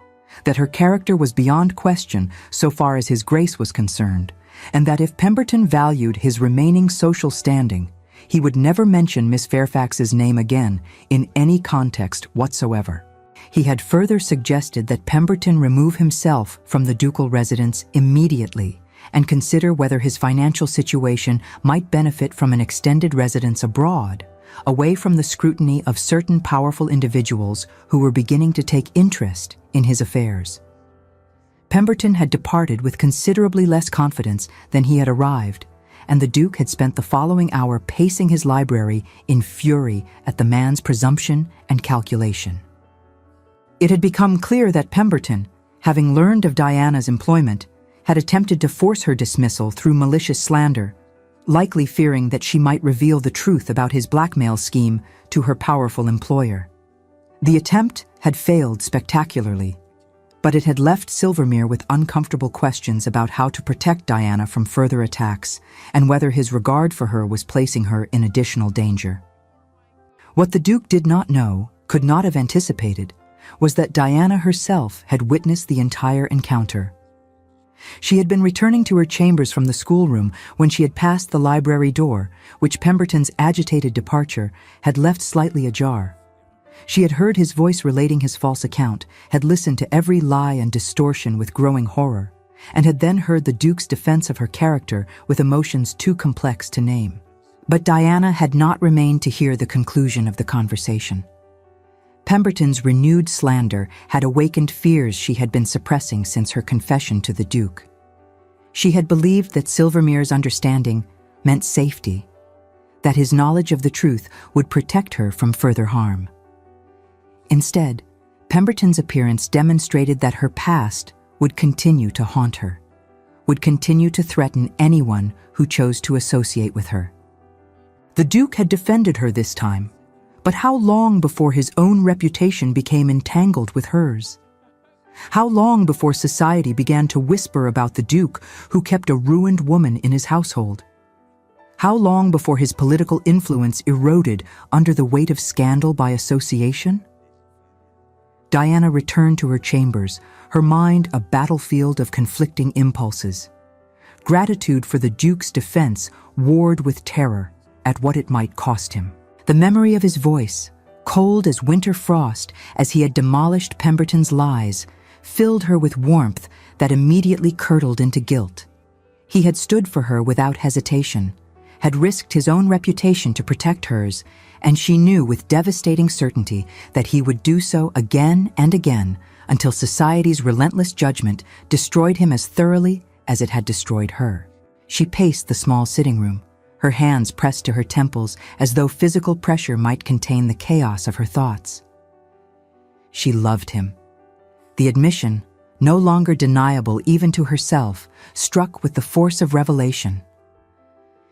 that her character was beyond question so far as his grace was concerned, and that if Pemberton valued his remaining social standing, he would never mention Miss Fairfax's name again in any context whatsoever. He had further suggested that Pemberton remove himself from the ducal residence immediately and consider whether his financial situation might benefit from an extended residence abroad, away from the scrutiny of certain powerful individuals who were beginning to take interest in his affairs. Pemberton had departed with considerably less confidence than he had arrived, and the Duke had spent the following hour pacing his library in fury at the man's presumption and calculation. It had become clear that Pemberton, having learned of Diana's employment, had attempted to force her dismissal through malicious slander, likely fearing that she might reveal the truth about his blackmail scheme to her powerful employer. The attempt had failed spectacularly, but it had left Silvermere with uncomfortable questions about how to protect Diana from further attacks and whether his regard for her was placing her in additional danger. What the Duke did not know, could not have anticipated, was that Diana herself had witnessed the entire encounter. She had been returning to her chambers from the schoolroom when she had passed the library door, which Pemberton's agitated departure had left slightly ajar. She had heard his voice relating his false account, had listened to every lie and distortion with growing horror, and had then heard the Duke's defense of her character with emotions too complex to name. But Diana had not remained to hear the conclusion of the conversation. Pemberton's renewed slander had awakened fears she had been suppressing since her confession to the Duke. She had believed that Silvermere's understanding meant safety, that his knowledge of the truth would protect her from further harm. Instead, Pemberton's appearance demonstrated that her past would continue to haunt her, would continue to threaten anyone who chose to associate with her. The Duke had defended her this time, but how long before his own reputation became entangled with hers? How long before society began to whisper about the Duke who kept a ruined woman in his household? How long before his political influence eroded under the weight of scandal by association? Diana returned to her chambers, her mind a battlefield of conflicting impulses. Gratitude for the Duke's defense warred with terror at what it might cost him. The memory of his voice, cold as winter frost as he had demolished Pemberton's lies, filled her with warmth that immediately curdled into guilt. He had stood for her without hesitation, had risked his own reputation to protect hers, and she knew with devastating certainty that he would do so again and again until society's relentless judgment destroyed him as thoroughly as it had destroyed her. She paced the small sitting room, her hands pressed to her temples as though physical pressure might contain the chaos of her thoughts. She loved him. The admission, no longer deniable even to herself, struck with the force of revelation.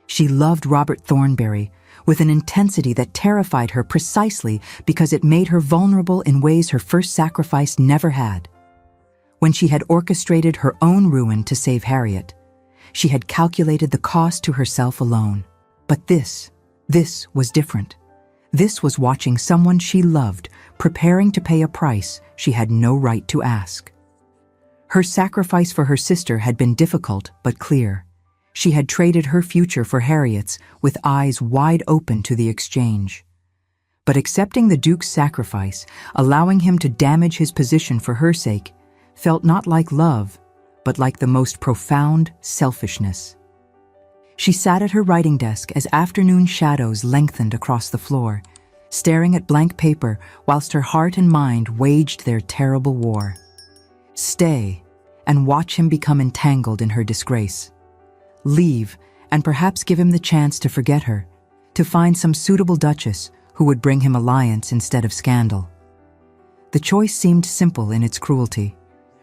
She loved Robert Thornbury with an intensity that terrified her precisely because it made her vulnerable in ways her first sacrifice never had. When she had orchestrated her own ruin to save Harriet, she had calculated the cost to herself alone. But this was different. This was watching someone she loved preparing to pay a price she had no right to ask. Her sacrifice for her sister had been difficult but clear. She had traded her future for Harriet's with eyes wide open to the exchange. But accepting the Duke's sacrifice, allowing him to damage his position for her sake, felt not like love, but like the most profound selfishness. She sat at her writing desk as afternoon shadows lengthened across the floor, staring at blank paper whilst her heart and mind waged their terrible war. Stay and watch him become entangled in her disgrace. Leave and perhaps give him the chance to forget her, to find some suitable duchess who would bring him alliance instead of scandal. The choice seemed simple in its cruelty,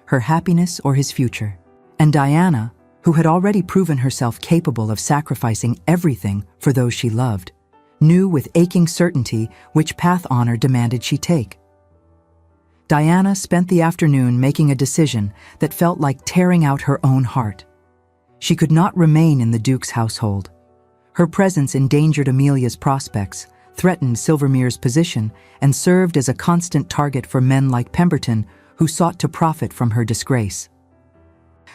her happiness or his future. And Diana, who had already proven herself capable of sacrificing everything for those she loved, knew with aching certainty which path honor demanded she take. Diana spent the afternoon making a decision that felt like tearing out her own heart. She could not remain in the Duke's household. Her presence endangered Amelia's prospects, threatened Silvermere's position, and served as a constant target for men like Pemberton who sought to profit from her disgrace.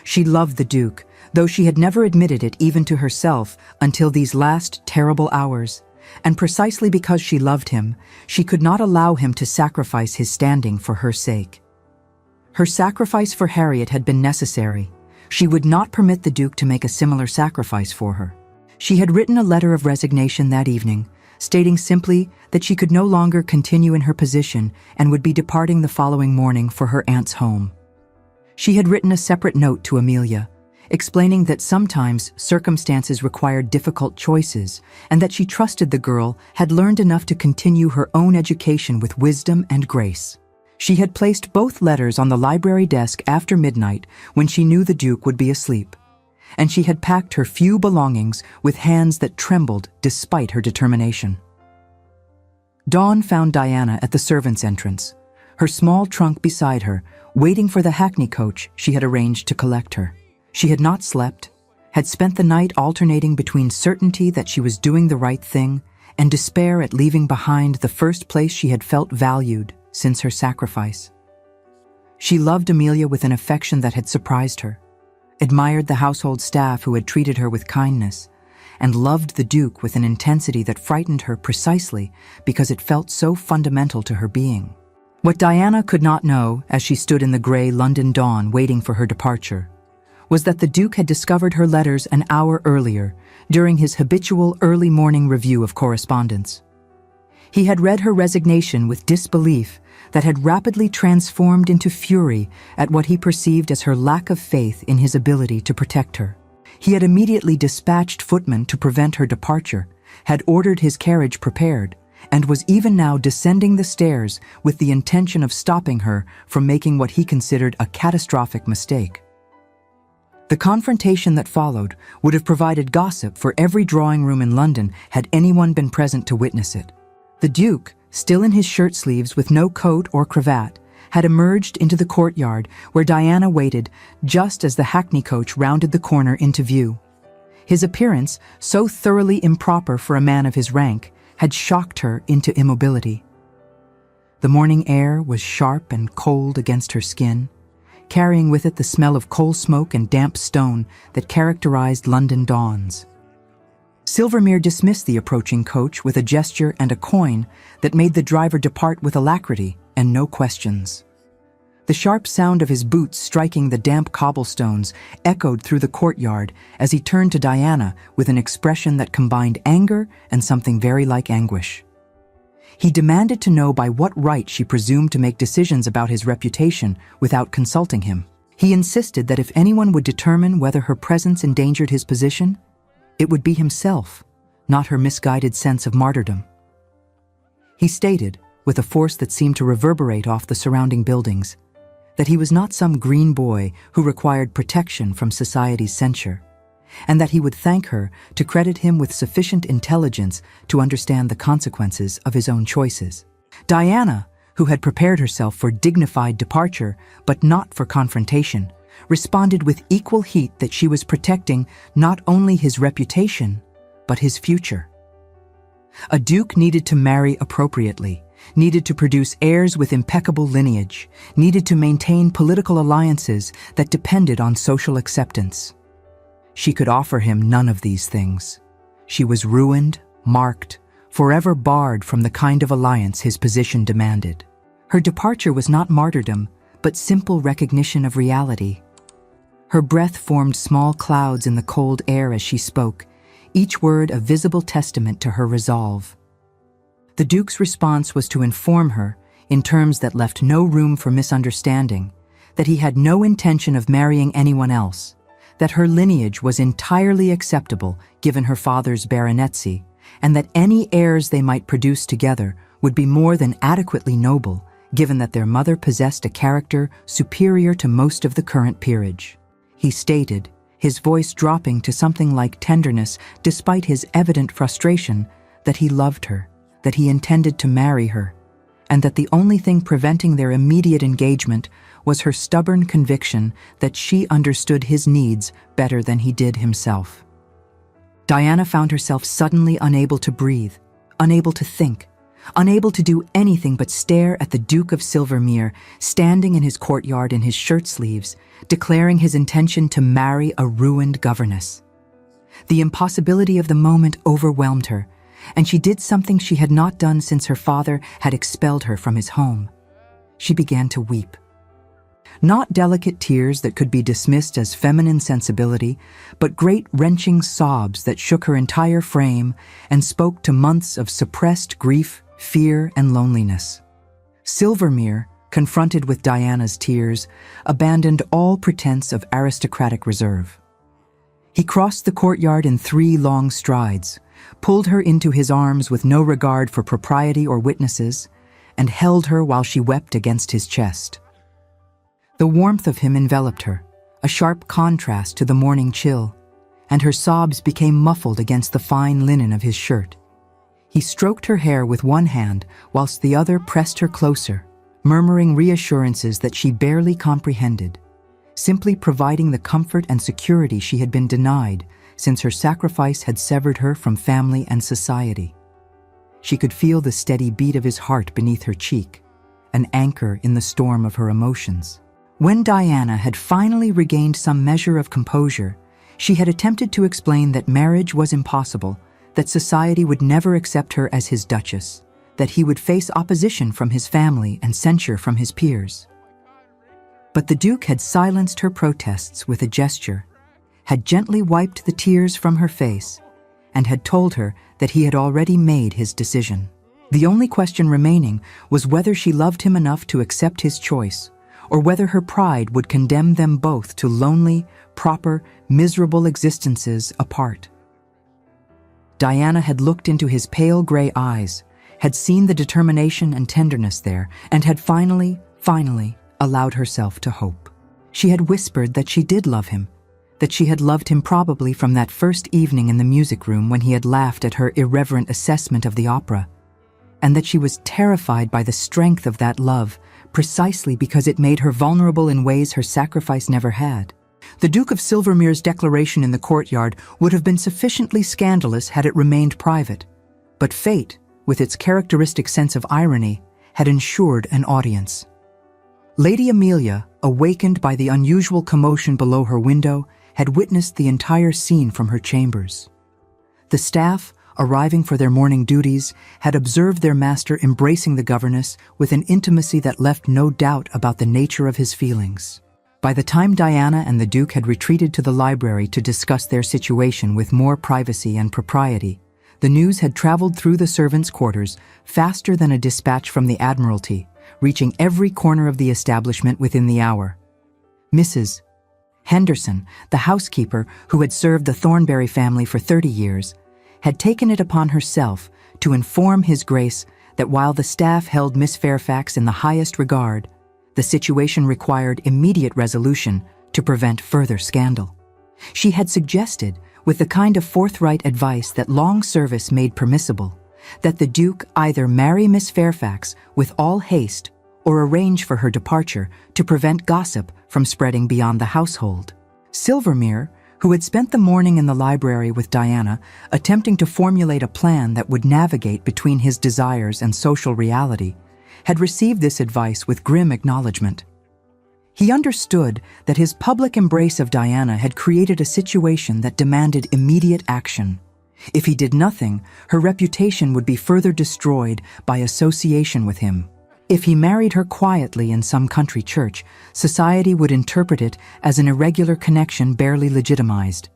She loved the Duke, though she had never admitted it even to herself until these last terrible hours, and precisely because she loved him, she could not allow him to sacrifice his standing for her sake. Her sacrifice for Harriet had been necessary. She would not permit the Duke to make a similar sacrifice for her. She had written a letter of resignation that evening, stating simply that she could no longer continue in her position and would be departing the following morning for her aunt's home. She had written a separate note to Amelia, explaining that sometimes circumstances required difficult choices and that she trusted the girl had learned enough to continue her own education with wisdom and grace. She had placed both letters on the library desk after midnight when she knew the Duke would be asleep, and she had packed her few belongings with hands that trembled despite her determination. Dawn found Diana at the servants' entrance, her small trunk beside her, waiting for the hackney coach she had arranged to collect her. She had not slept, had spent the night alternating between certainty that she was doing the right thing and despair at leaving behind the first place she had felt valued since her sacrifice. She loved Amelia with an affection that had surprised her, admired the household staff who had treated her with kindness, and loved the Duke with an intensity that frightened her precisely because it felt so fundamental to her being. What Diana could not know, as she stood in the gray London dawn waiting for her departure, was that the Duke had discovered her letters an hour earlier, during his habitual early morning review of correspondence. He had read her resignation with disbelief that had rapidly transformed into fury at what he perceived as her lack of faith in his ability to protect her. He had immediately dispatched footmen to prevent her departure, had ordered his carriage prepared, and was even now descending the stairs with the intention of stopping her from making what he considered a catastrophic mistake. The confrontation that followed would have provided gossip for every drawing room in London had anyone been present to witness it. The Duke, still in his shirt sleeves with no coat or cravat, had emerged into the courtyard where Diana waited just as the hackney coach rounded the corner into view. His appearance, so thoroughly improper for a man of his rank, had shocked her into immobility. The morning air was sharp and cold against her skin, carrying with it the smell of coal smoke and damp stone that characterized London dawns. Silvermere dismissed the approaching coach with a gesture and a coin that made the driver depart with alacrity and no questions. The sharp sound of his boots striking the damp cobblestones echoed through the courtyard as he turned to Diana with an expression that combined anger and something very like anguish. He demanded to know by what right she presumed to make decisions about his reputation without consulting him. He insisted that if anyone would determine whether her presence endangered his position, it would be himself, not her misguided sense of martyrdom. He stated, with a force that seemed to reverberate off the surrounding buildings, that he was not some green boy who required protection from society's censure, and that he would thank her to credit him with sufficient intelligence to understand the consequences of his own choices. Diana, who had prepared herself for dignified departure but not for confrontation, responded with equal heat that she was protecting not only his reputation, but his future. A duke needed to marry appropriately, needed to produce heirs with impeccable lineage, needed to maintain political alliances that depended on social acceptance. She could offer him none of these things. She was ruined, marked, forever barred from the kind of alliance his position demanded. Her departure was not martyrdom, but simple recognition of reality. Her breath formed small clouds in the cold air as she spoke, each word a visible testament to her resolve. The Duke's response was to inform her, in terms that left no room for misunderstanding, that he had no intention of marrying anyone else, that her lineage was entirely acceptable given her father's baronetcy, and that any heirs they might produce together would be more than adequately noble, given that their mother possessed a character superior to most of the current peerage. He stated, his voice dropping to something like tenderness despite his evident frustration, that he loved her, that he intended to marry her, and that the only thing preventing their immediate engagement was her stubborn conviction that she understood his needs better than he did himself. Diana found herself suddenly unable to breathe, unable to think, unable to do anything but stare at the Duke of Silvermere standing in his courtyard in his shirt sleeves, declaring his intention to marry a ruined governess. The impossibility of the moment overwhelmed her, and she did something she had not done since her father had expelled her from his home. She began to weep. Not delicate tears that could be dismissed as feminine sensibility, but great wrenching sobs that shook her entire frame and spoke to months of suppressed grief, fear, and loneliness. Silvermere, confronted with Diana's tears, abandoned all pretense of aristocratic reserve. He crossed the courtyard in 3 long strides, pulled her into his arms with no regard for propriety or witnesses, and held her while she wept against his chest. The warmth of him enveloped her, a sharp contrast to the morning chill, and her sobs became muffled against the fine linen of his shirt. He stroked her hair with one hand whilst the other pressed her closer, murmuring reassurances that she barely comprehended, simply providing the comfort and security she had been denied since her sacrifice had severed her from family and society. She could feel the steady beat of his heart beneath her cheek, an anchor in the storm of her emotions. When Diana had finally regained some measure of composure, she had attempted to explain that marriage was impossible, that society would never accept her as his duchess, that he would face opposition from his family and censure from his peers. But the Duke had silenced her protests with a gesture, had gently wiped the tears from her face, and had told her that he had already made his decision. The only question remaining was whether she loved him enough to accept his choice, or whether her pride would condemn them both to lonely, proper, miserable existences apart. Diana had looked into his pale gray eyes, had seen the determination and tenderness there, and had finally allowed herself to hope. She had whispered that she did love him, that she had loved him probably from that first evening in the music room when he had laughed at her irreverent assessment of the opera, and that she was terrified by the strength of that love precisely because it made her vulnerable in ways her sacrifice never had. The Duke of Silvermere's declaration in the courtyard would have been sufficiently scandalous had it remained private, but fate, with its characteristic sense of irony, had ensured an audience. Lady Amelia, awakened by the unusual commotion below her window, had witnessed the entire scene from her chambers. The staff, arriving for their morning duties, had observed their master embracing the governess with an intimacy that left no doubt about the nature of his feelings. By the time Diana and the Duke had retreated to the library to discuss their situation with more privacy and propriety, the news had traveled through the servants' quarters faster than a dispatch from the Admiralty, reaching every corner of the establishment within the hour. Mrs. Henderson, the housekeeper who had served the Thornbury family for 30 years, had taken it upon herself to inform His Grace that while the staff held Miss Fairfax in the highest regard, the situation required immediate resolution to prevent further scandal. She had suggested, with the kind of forthright advice that long service made permissible, that the Duke either marry Miss Fairfax with all haste or arrange for her departure to prevent gossip from spreading beyond the household. Silvermere, who had spent the morning in the library with Diana, attempting to formulate a plan that would navigate between his desires and social reality, had received this advice with grim acknowledgement. He understood that his public embrace of Diana had created a situation that demanded immediate action. If he did nothing, her reputation would be further destroyed by association with him. If he married her quietly in some country church, society would interpret it as an irregular connection barely legitimized.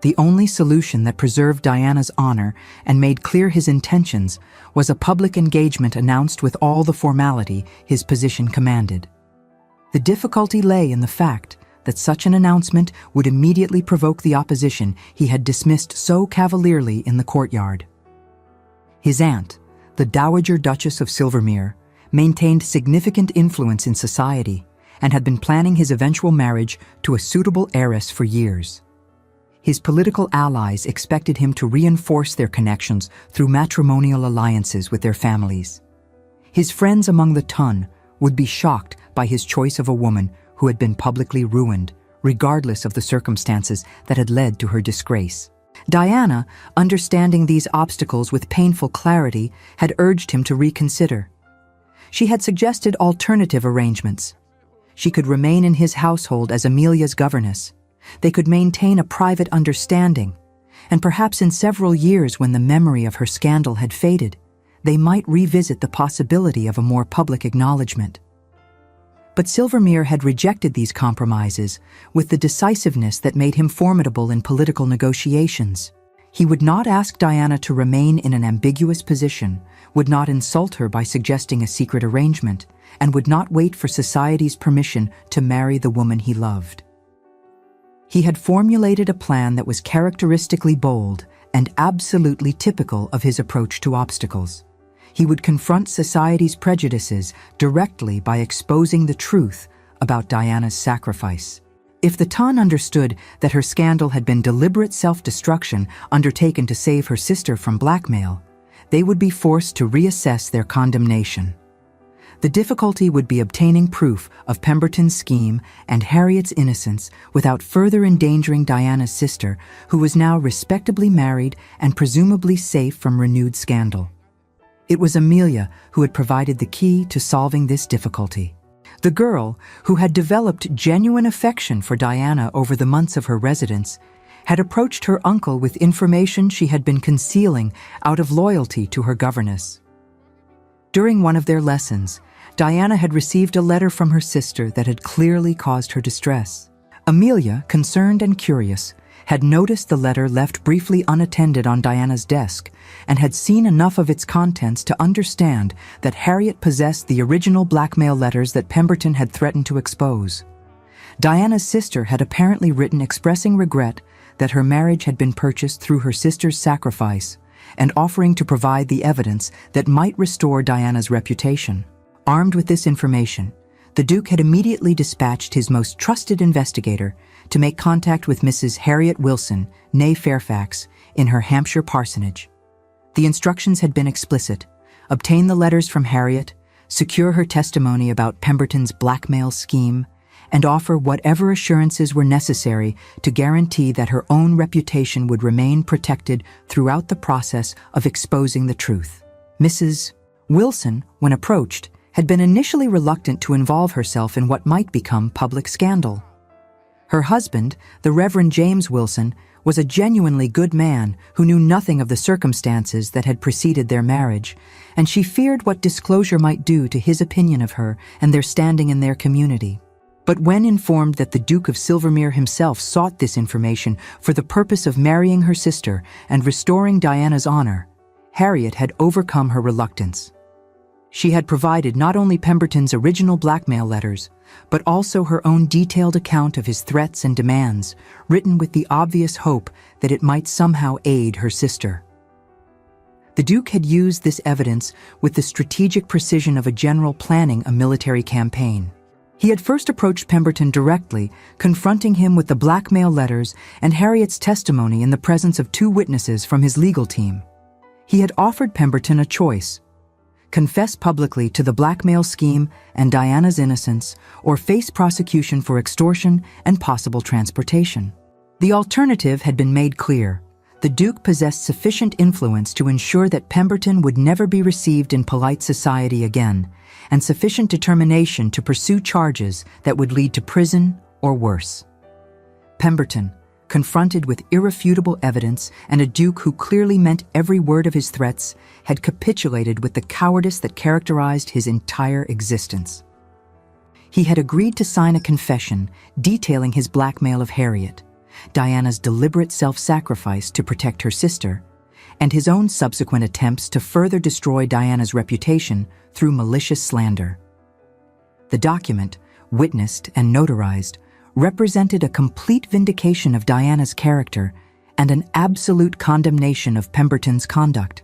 The only solution that preserved Diana's honor and made clear his intentions was a public engagement announced with all the formality his position commanded. The difficulty lay in the fact that such an announcement would immediately provoke the opposition he had dismissed so cavalierly in the courtyard. His aunt, the Dowager Duchess of Silvermere, maintained significant influence in society and had been planning his eventual marriage to a suitable heiress for years. His political allies expected him to reinforce their connections through matrimonial alliances with their families. His friends among the ton would be shocked by his choice of a woman who had been publicly ruined, regardless of the circumstances that had led to her disgrace. Diana, understanding these obstacles with painful clarity, had urged him to reconsider. She had suggested alternative arrangements. She could remain in his household as Amelia's governess. They could maintain a private understanding, and perhaps in several years when the memory of her scandal had faded, they might revisit the possibility of a more public acknowledgement. But Silvermere had rejected these compromises with the decisiveness that made him formidable in political negotiations. He would not ask Diana to remain in an ambiguous position, would not insult her by suggesting a secret arrangement, and would not wait for society's permission to marry the woman he loved. He had formulated a plan that was characteristically bold and absolutely typical of his approach to obstacles. He would confront society's prejudices directly by exposing the truth about Diana's sacrifice. If the ton understood that her scandal had been deliberate self-destruction undertaken to save her sister from blackmail, they would be forced to reassess their condemnation. The difficulty would be obtaining proof of Pemberton's scheme and Harriet's innocence without further endangering Diana's sister, who was now respectably married and presumably safe from renewed scandal. It was Amelia who had provided the key to solving this difficulty. The girl, who had developed genuine affection for Diana over the months of her residence, had approached her uncle with information she had been concealing out of loyalty to her governess. During one of their lessons, Diana had received a letter from her sister that had clearly caused her distress. Amelia, concerned and curious, had noticed the letter left briefly unattended on Diana's desk and had seen enough of its contents to understand that Harriet possessed the original blackmail letters that Pemberton had threatened to expose. Diana's sister had apparently written expressing regret that her marriage had been purchased through her sister's sacrifice and offering to provide the evidence that might restore Diana's reputation. Armed with this information, the Duke had immediately dispatched his most trusted investigator to make contact with Mrs. Harriet Wilson, née Fairfax, in her Hampshire parsonage. The instructions had been explicit: obtain the letters from Harriet, secure her testimony about Pemberton's blackmail scheme, and offer whatever assurances were necessary to guarantee that her own reputation would remain protected throughout the process of exposing the truth. Mrs. Wilson, when approached, had been initially reluctant to involve herself in what might become public scandal. Her husband, the Reverend James Wilson, was a genuinely good man who knew nothing of the circumstances that had preceded their marriage, and she feared what disclosure might do to his opinion of her and their standing in their community. But when informed that the Duke of Silvermere himself sought this information for the purpose of marrying her sister and restoring Diana's honor, Harriet had overcome her reluctance. She had provided not only Pemberton's original blackmail letters, but also her own detailed account of his threats and demands, written with the obvious hope that it might somehow aid her sister. The Duke had used this evidence with the strategic precision of a general planning a military campaign. He had first approached Pemberton directly, confronting him with the blackmail letters and Harriet's testimony in the presence of two witnesses from his legal team. He had offered Pemberton a choice: confess publicly to the blackmail scheme and Diana's innocence, or face prosecution for extortion and possible transportation. The alternative had been made clear. The Duke possessed sufficient influence to ensure that Pemberton would never be received in polite society again, and sufficient determination to pursue charges that would lead to prison or worse. Pemberton, confronted with irrefutable evidence and a Duke who clearly meant every word of his threats, had capitulated with the cowardice that characterized his entire existence. He had agreed to sign a confession detailing his blackmail of Harriet, Diana's deliberate self-sacrifice to protect her sister, and his own subsequent attempts to further destroy Diana's reputation through malicious slander. The document, witnessed and notarized, represented a complete vindication of Diana's character and an absolute condemnation of Pemberton's conduct.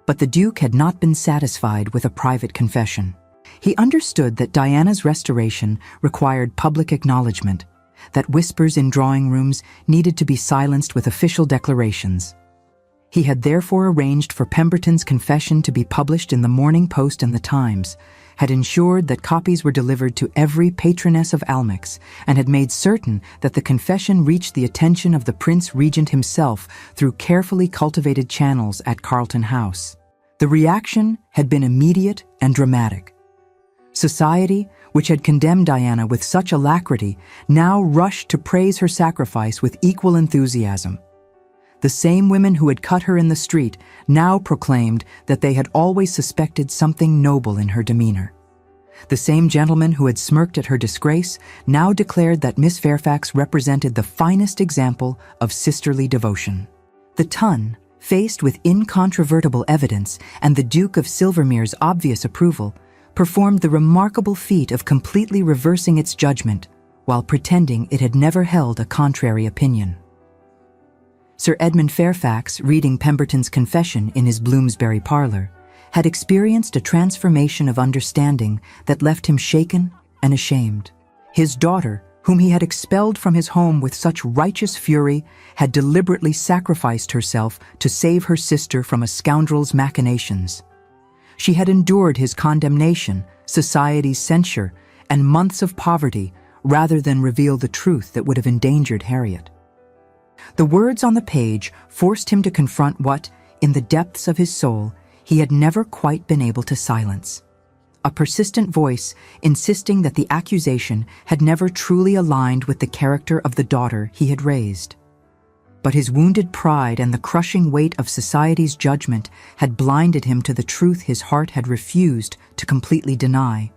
But the Duke had not been satisfied with a private confession. He understood that Diana's restoration required public acknowledgement, that whispers in drawing rooms needed to be silenced with official declarations. He had therefore arranged for Pemberton's confession to be published in the Morning Post and the Times, had ensured that copies were delivered to every patroness of Almack's, and had made certain that the confession reached the attention of the Prince Regent himself through carefully cultivated channels at Carlton House. The reaction had been immediate and dramatic. Society, which had condemned Diana with such alacrity, now rushed to praise her sacrifice with equal enthusiasm. The same women who had cut her in the street now proclaimed that they had always suspected something noble in her demeanor. The same gentlemen who had smirked at her disgrace now declared that Miss Fairfax represented the finest example of sisterly devotion. The Tun, faced with incontrovertible evidence and the Duke of Silvermere's obvious approval, performed the remarkable feat of completely reversing its judgment while pretending it had never held a contrary opinion. Sir Edmund Fairfax, reading Pemberton's confession in his Bloomsbury parlour, had experienced a transformation of understanding that left him shaken and ashamed. His daughter, whom he had expelled from his home with such righteous fury, had deliberately sacrificed herself to save her sister from a scoundrel's machinations. She had endured his condemnation, society's censure, and months of poverty rather than reveal the truth that would have endangered Harriet. The words on the page forced him to confront what, in the depths of his soul, he had never quite been able to silence. A persistent voice insisting that the accusation had never truly aligned with the character of the daughter he had raised. But his wounded pride and the crushing weight of society's judgment had blinded him to the truth his heart had refused to completely deny.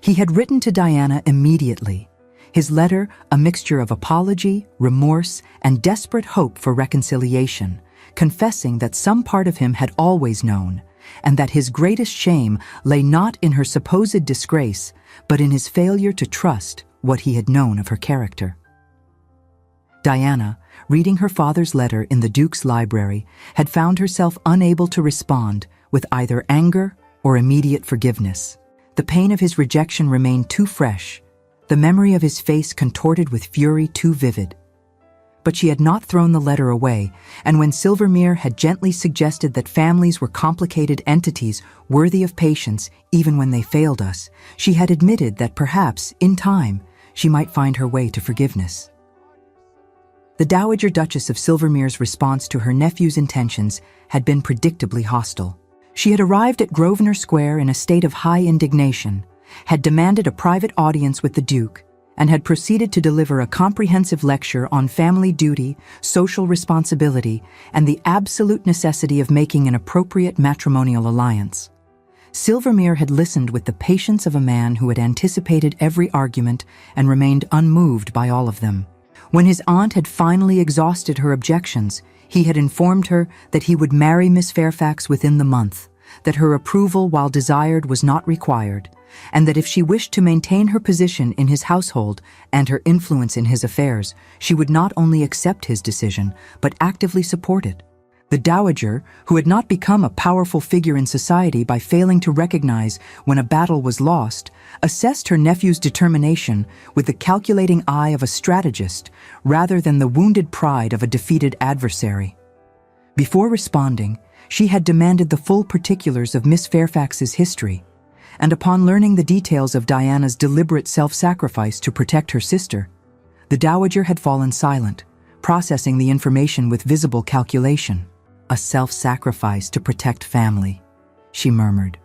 He had written to Diana immediately, his letter a mixture of apology, remorse, and desperate hope for reconciliation, confessing that some part of him had always known, and that his greatest shame lay not in her supposed disgrace, but in his failure to trust what he had known of her character. Diana, reading her father's letter in the Duke's library, had found herself unable to respond with either anger or immediate forgiveness. The pain of his rejection remained too fresh, the memory of his face contorted with fury too vivid. But she had not thrown the letter away, and when Silvermere had gently suggested that families were complicated entities worthy of patience even when they failed us, she had admitted that perhaps, in time, she might find her way to forgiveness. The Dowager Duchess of Silvermere's response to her nephew's intentions had been predictably hostile. She had arrived at Grosvenor Square in a state of high indignation, had demanded a private audience with the Duke, and had proceeded to deliver a comprehensive lecture on family duty, social responsibility, and the absolute necessity of making an appropriate matrimonial alliance. Silvermere had listened with the patience of a man who had anticipated every argument and remained unmoved by all of them. When his aunt had finally exhausted her objections, he had informed her that he would marry Miss Fairfax within the month, that her approval, while desired, was not required, and that if she wished to maintain her position in his household and her influence in his affairs, she would not only accept his decision, but actively support it. The Dowager, who had not become a powerful figure in society by failing to recognize when a battle was lost, assessed her nephew's determination with the calculating eye of a strategist rather than the wounded pride of a defeated adversary. Before responding, She had demanded the full particulars of Miss Fairfax's history, and upon learning the details of Diana's deliberate self-sacrifice to protect her sister, the dowager had fallen silent, processing the information with visible calculation. "A self-sacrifice to protect family," she murmured,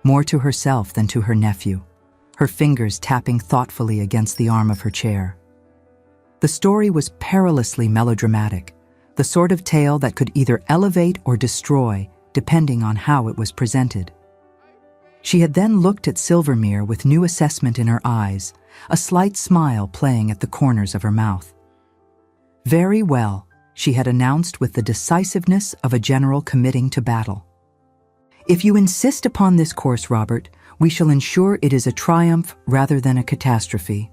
more to herself than to her nephew, her fingers tapping thoughtfully against the arm of her chair. The story was perilously melodramatic, the sort of tale that could either elevate or destroy, depending on how it was presented. She had then looked at Silvermere with new assessment in her eyes, a slight smile playing at the corners of her mouth. "Very well," she had announced with the decisiveness of a general committing to battle. "If you insist upon this course, Robert, we shall ensure it is a triumph rather than a catastrophe.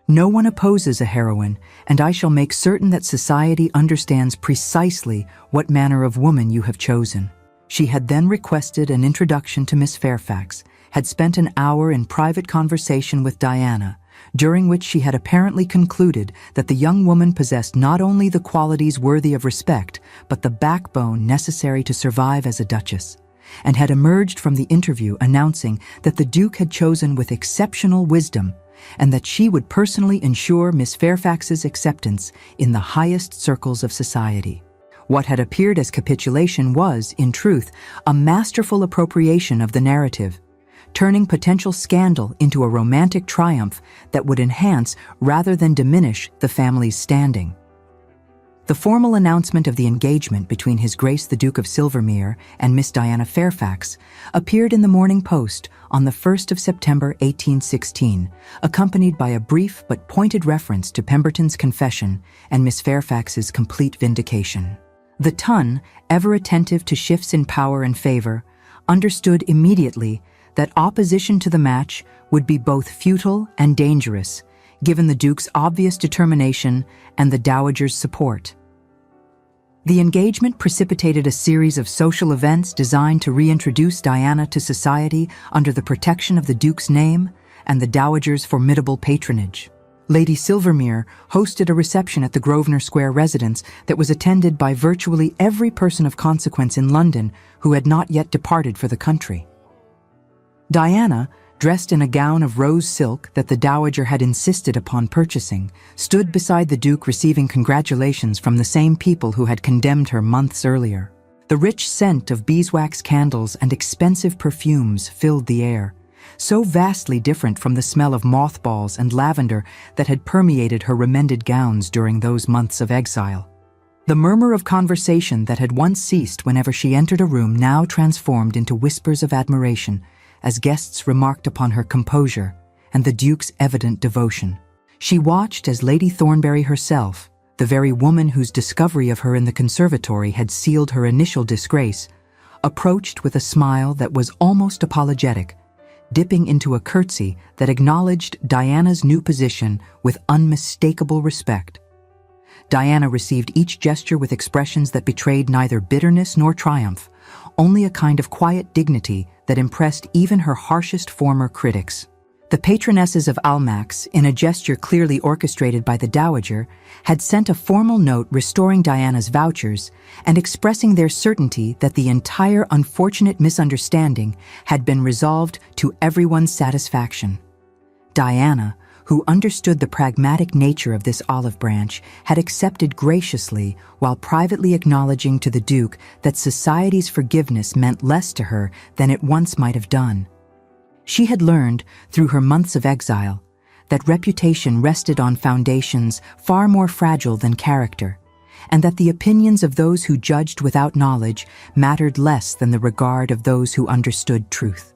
No one opposes a heroine, and I shall make certain that society understands precisely what manner of woman you have chosen." She had then requested an introduction to Miss Fairfax, had spent an hour in private conversation with Diana, during which she had apparently concluded that the young woman possessed not only the qualities worthy of respect, but the backbone necessary to survive as a duchess, and had emerged from the interview announcing that the Duke had chosen with exceptional wisdom, and that she would personally ensure Miss Fairfax's acceptance in the highest circles of society. What had appeared as capitulation was, in truth, a masterful appropriation of the narrative, turning potential scandal into a romantic triumph that would enhance rather than diminish the family's standing. The formal announcement of the engagement between His Grace the Duke of Silvermere and Miss Diana Fairfax appeared in the Morning Post on the 1st of September 1816, accompanied by a brief but pointed reference to Pemberton's confession and Miss Fairfax's complete vindication. The Ton, ever attentive to shifts in power and favor, understood immediately that opposition to the match would be both futile and dangerous, given the Duke's obvious determination and the Dowager's support. The engagement precipitated a series of social events designed to reintroduce Diana to society under the protection of the Duke's name and the Dowager's formidable patronage. Lady Silvermere hosted a reception at the Grosvenor Square residence that was attended by virtually every person of consequence in London who had not yet departed for the country. Diana, dressed in a gown of rose silk that the Dowager had insisted upon purchasing, stood beside the Duke receiving congratulations from the same people who had condemned her months earlier. The rich scent of beeswax candles and expensive perfumes filled the air, so vastly different from the smell of mothballs and lavender that had permeated her remended gowns during those months of exile. The murmur of conversation that had once ceased whenever she entered a room now transformed into whispers of admiration as guests remarked upon her composure and the Duke's evident devotion. She watched as Lady Thornbury herself, the very woman whose discovery of her in the conservatory had sealed her initial disgrace, approached with a smile that was almost apologetic, dipping into a curtsy that acknowledged Diana's new position with unmistakable respect. Diana received each gesture with expressions that betrayed neither bitterness nor triumph, only a kind of quiet dignity that impressed even her harshest former critics. The patronesses of Almack's, in a gesture clearly orchestrated by the Dowager, had sent a formal note restoring Diana's vouchers and expressing their certainty that the entire unfortunate misunderstanding had been resolved to everyone's satisfaction. Diana, who understood the pragmatic nature of this olive branch, had accepted graciously while privately acknowledging to the Duke that society's forgiveness meant less to her than it once might have done. She had learned, through her months of exile, that reputation rested on foundations far more fragile than character, and that the opinions of those who judged without knowledge mattered less than the regard of those who understood truth.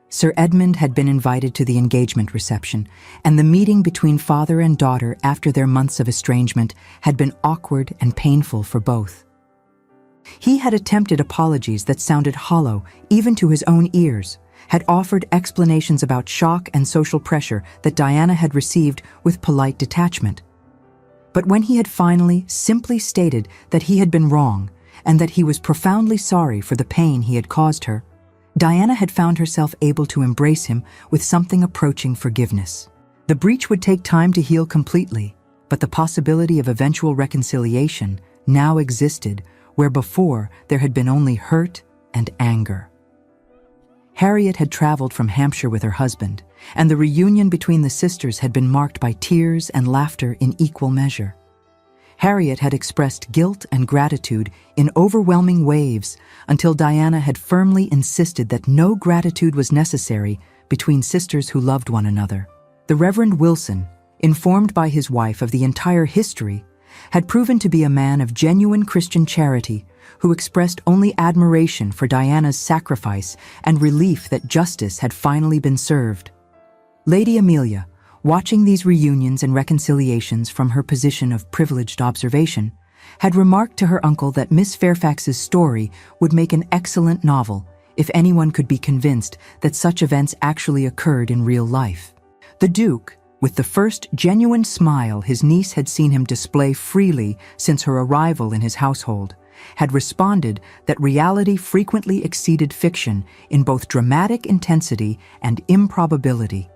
Sir Edmund had been invited to the engagement reception, and the meeting between father and daughter after their months of estrangement had been awkward and painful for both. He had attempted apologies that sounded hollow even to his own ears, had offered explanations about shock and social pressure that Diana had received with polite detachment. But when he had finally simply stated that he had been wrong and that he was profoundly sorry for the pain he had caused her, Diana had found herself able to embrace him with something approaching forgiveness. The breach would take time to heal completely, but the possibility of eventual reconciliation now existed where before there had been only hurt and anger. Harriet had traveled from Hampshire with her husband, and the reunion between the sisters had been marked by tears and laughter in equal measure. Harriet had expressed guilt and gratitude in overwhelming waves until Diana had firmly insisted that no gratitude was necessary between sisters who loved one another. The Reverend Wilson, informed by his wife of the entire history, had proven to be a man of genuine Christian charity who expressed only admiration for Diana's sacrifice and relief that justice had finally been served. Lady Amelia, watching these reunions and reconciliations from her position of privileged observation, had remarked to her uncle that Miss Fairfax's story would make an excellent novel if anyone could be convinced that such events actually occurred in real life. The Duke, with the first genuine smile his niece had seen him display freely since her arrival in his household, had responded that reality frequently exceeded fiction in both dramatic intensity and improbability.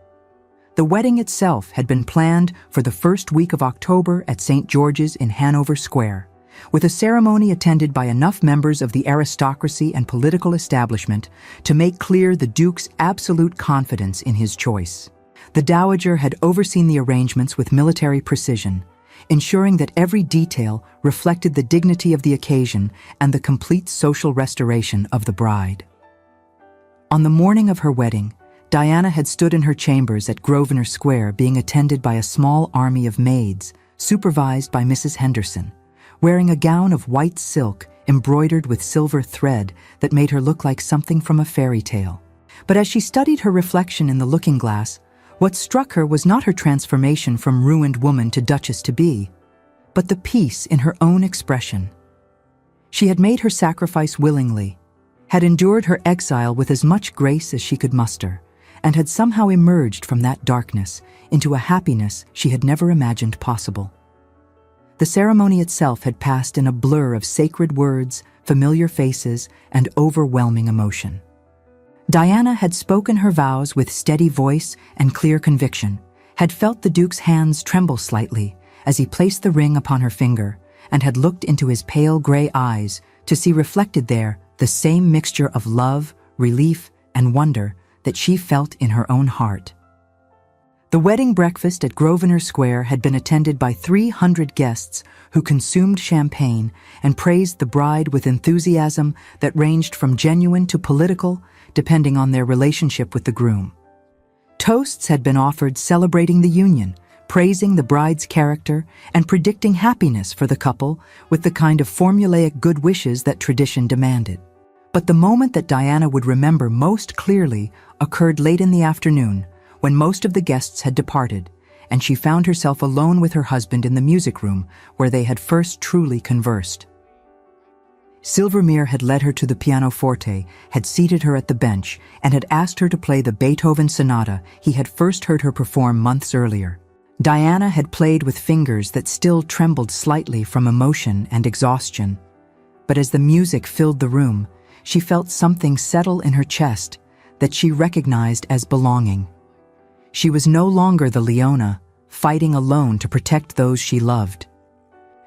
The wedding itself had been planned for the first week of October at St. George's in Hanover Square, with a ceremony attended by enough members of the aristocracy and political establishment to make clear the Duke's absolute confidence in his choice. The Dowager had overseen the arrangements with military precision, ensuring that every detail reflected the dignity of the occasion and the complete social restoration of the bride. On the morning of her wedding, Diana had stood in her chambers at Grosvenor Square being attended by a small army of maids, supervised by Mrs. Henderson, wearing a gown of white silk embroidered with silver thread that made her look like something from a fairy tale. But as she studied her reflection in the looking-glass, what struck her was not her transformation from ruined woman to duchess-to-be, but the peace in her own expression. She had made her sacrifice willingly, had endured her exile with as much grace as she could muster, and had somehow emerged from that darkness into a happiness she had never imagined possible. The ceremony itself had passed in a blur of sacred words, familiar faces, and overwhelming emotion. Diana had spoken her vows with steady voice and clear conviction, had felt the Duke's hands tremble slightly as he placed the ring upon her finger, and had looked into his pale gray eyes to see reflected there the same mixture of love, relief, and wonder that she felt in her own heart. The wedding breakfast at Grosvenor Square had been attended by 300 guests who consumed champagne and praised the bride with enthusiasm that ranged from genuine to political, depending on their relationship with the groom. Toasts had been offered celebrating the union, praising the bride's character, and predicting happiness for the couple with the kind of formulaic good wishes that tradition demanded. But the moment that Diana would remember most clearly occurred late in the afternoon, when most of the guests had departed, and she found herself alone with her husband in the music room where they had first truly conversed. Silvermere had led her to the pianoforte, had seated her at the bench, and had asked her to play the Beethoven sonata he had first heard her perform months earlier. Diana had played with fingers that still trembled slightly from emotion and exhaustion, but as the music filled the room, she felt something settle in her chest that she recognized as belonging. She was no longer the Leona, fighting alone to protect those she loved.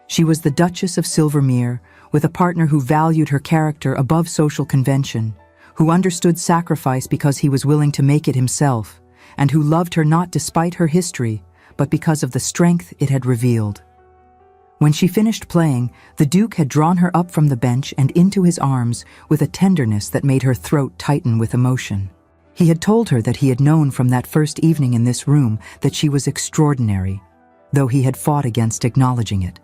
She was the Duchess of Silvermere, with a partner who valued her character above social convention, who understood sacrifice because he was willing to make it himself, and who loved her not despite her history, but because of the strength it had revealed. When she finished playing, the Duke had drawn her up from the bench and into his arms with a tenderness that made her throat tighten with emotion. He had told her that he had known from that first evening in this room that she was extraordinary, though he had fought against acknowledging it.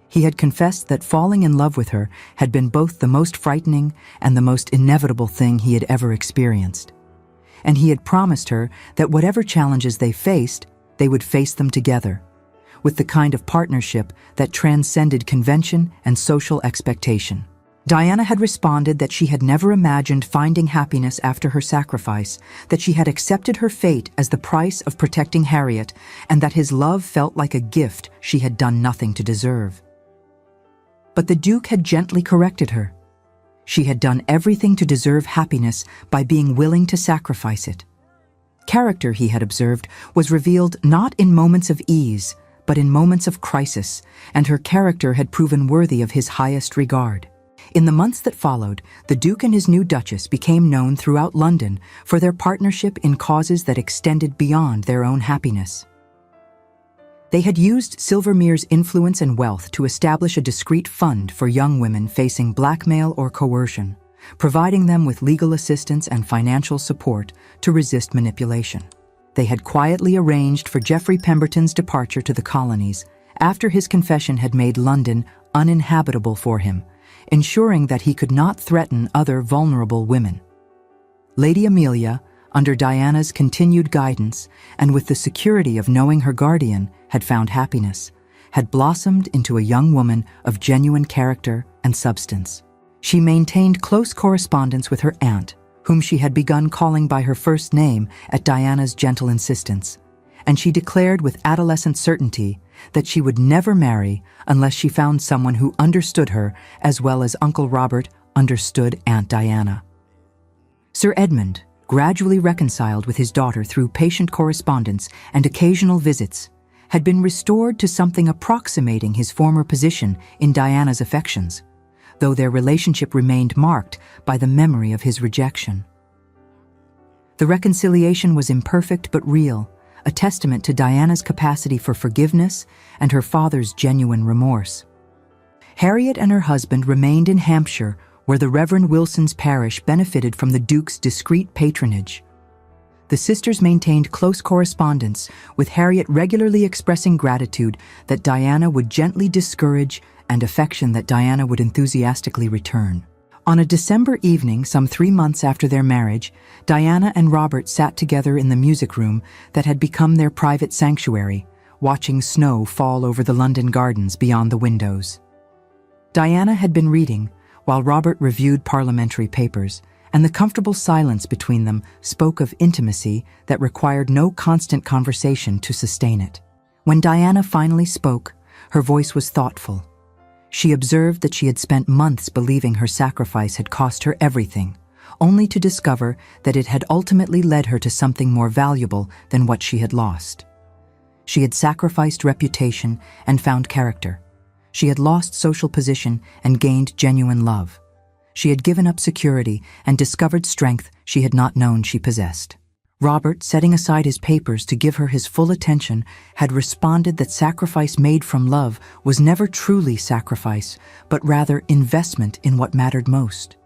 He had confessed that falling in love with her had been both the most frightening and the most inevitable thing he had ever experienced. And he had promised her that whatever challenges they faced, they would face them together, with the kind of partnership that transcended convention and social expectation. Diana had responded that she had never imagined finding happiness after her sacrifice, that she had accepted her fate as the price of protecting Harriet, and that his love felt like a gift she had done nothing to deserve. But the Duke had gently corrected her. She had done everything to deserve happiness by being willing to sacrifice it. Character, he had observed, was revealed not in moments of ease, but in moments of crisis, and her character had proven worthy of his highest regard. In the months that followed, the Duke and his new Duchess became known throughout London for their partnership in causes that extended beyond their own happiness. They had used Silvermere's influence and wealth to establish a discreet fund for young women facing blackmail or coercion, providing them with legal assistance and financial support to resist manipulation. They had quietly arranged for Geoffrey Pemberton's departure to the colonies after his confession had made London uninhabitable for him, ensuring that he could not threaten other vulnerable women. Lady Amelia, under Diana's continued guidance and with the security of knowing her guardian had found happiness, had blossomed into a young woman of genuine character and substance. She maintained close correspondence with her aunt, whom she had begun calling by her first name at Diana's gentle insistence, and she declared with adolescent certainty that she would never marry unless she found someone who understood her as well as Uncle Robert understood Aunt Diana. Sir Edmund, gradually reconciled with his daughter through patient correspondence and occasional visits, had been restored to something approximating his former position in Diana's affections, though their relationship remained marked by the memory of his rejection. The reconciliation was imperfect but real, a testament to Diana's capacity for forgiveness and her father's genuine remorse. Harriet and her husband remained in Hampshire, where the Reverend Wilson's parish benefited from the Duke's discreet patronage. The sisters maintained close correspondence, with Harriet regularly expressing gratitude that Diana would gently discourage and affection that Diana would enthusiastically return. On a December evening, some 3 months after their marriage, Diana and Robert sat together in the music room that had become their private sanctuary, watching snow fall over the London gardens beyond the windows. Diana had been reading, while Robert reviewed parliamentary papers, and the comfortable silence between them spoke of intimacy that required no constant conversation to sustain it. When Diana finally spoke, her voice was thoughtful. She observed that she had spent months believing her sacrifice had cost her everything, only to discover that it had ultimately led her to something more valuable than what she had lost. She had sacrificed reputation and found character. She had lost social position and gained genuine love. She had given up security and discovered strength she had not known she possessed. Robert, setting aside his papers to give her his full attention, had responded that sacrifice made from love was never truly sacrifice, but rather investment in what mattered most.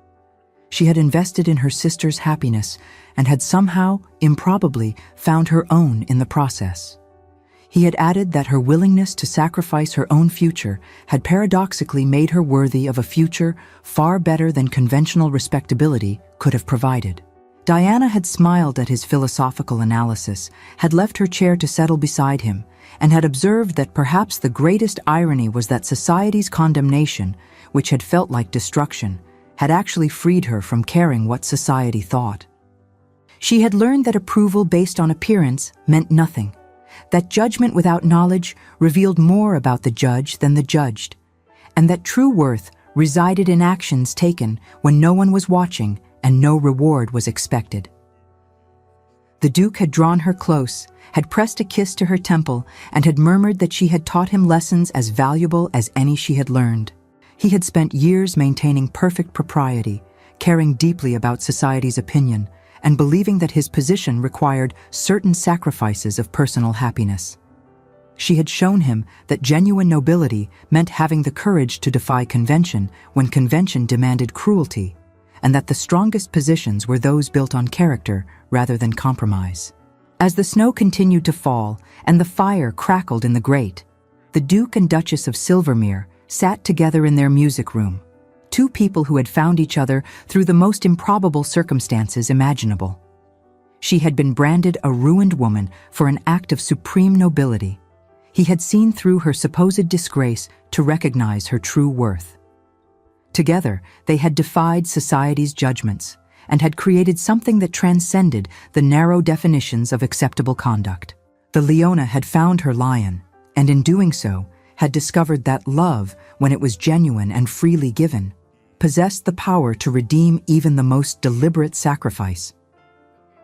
She had invested in her sister's happiness and had somehow, improbably, found her own in the process. He had added that her willingness to sacrifice her own future had paradoxically made her worthy of a future far better than conventional respectability could have provided. Diana had smiled at his philosophical analysis, had left her chair to settle beside him, and had observed that perhaps the greatest irony was that society's condemnation, which had felt like destruction, had actually freed her from caring what society thought. She had learned that approval based on appearance meant nothing, that judgment without knowledge revealed more about the judge than the judged, and that true worth resided in actions taken when no one was watching and no reward was expected. The Duke had drawn her close, had pressed a kiss to her temple, and had murmured that she had taught him lessons as valuable as any she had learned. He had spent years maintaining perfect propriety, caring deeply about society's opinion, and believing that his position required certain sacrifices of personal happiness. She had shown him that genuine nobility meant having the courage to defy convention when convention demanded cruelty, and that the strongest positions were those built on character rather than compromise. As the snow continued to fall and the fire crackled in the grate, the Duke and Duchess of Silvermere sat together in their music room, two people who had found each other through the most improbable circumstances imaginable. She had been branded a ruined woman for an act of supreme nobility. He had seen through her supposed disgrace to recognize her true worth. Together, they had defied society's judgments and had created something that transcended the narrow definitions of acceptable conduct. The Leona had found her lion, and in doing so, had discovered that love, when it was genuine and freely given, possessed the power to redeem even the most deliberate sacrifice.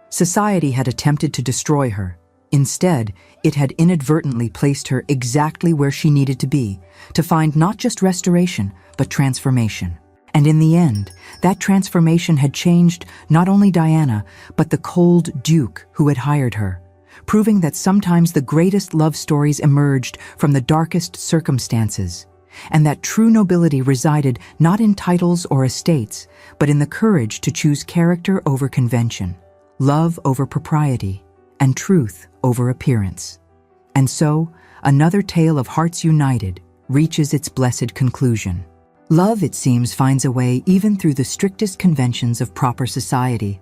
Society had attempted to destroy her. Instead, it had inadvertently placed her exactly where she needed to be, to find not just restoration, but transformation. And in the end, that transformation had changed not only Diana, but the cold duke who had hired her, proving that sometimes the greatest love stories emerged from the darkest circumstances, and that true nobility resided not in titles or estates, but in the courage to choose character over convention, love over propriety, and truth over appearance. And so, another tale of hearts united reaches its blessed conclusion. Love, it seems, finds a way even through the strictest conventions of proper society,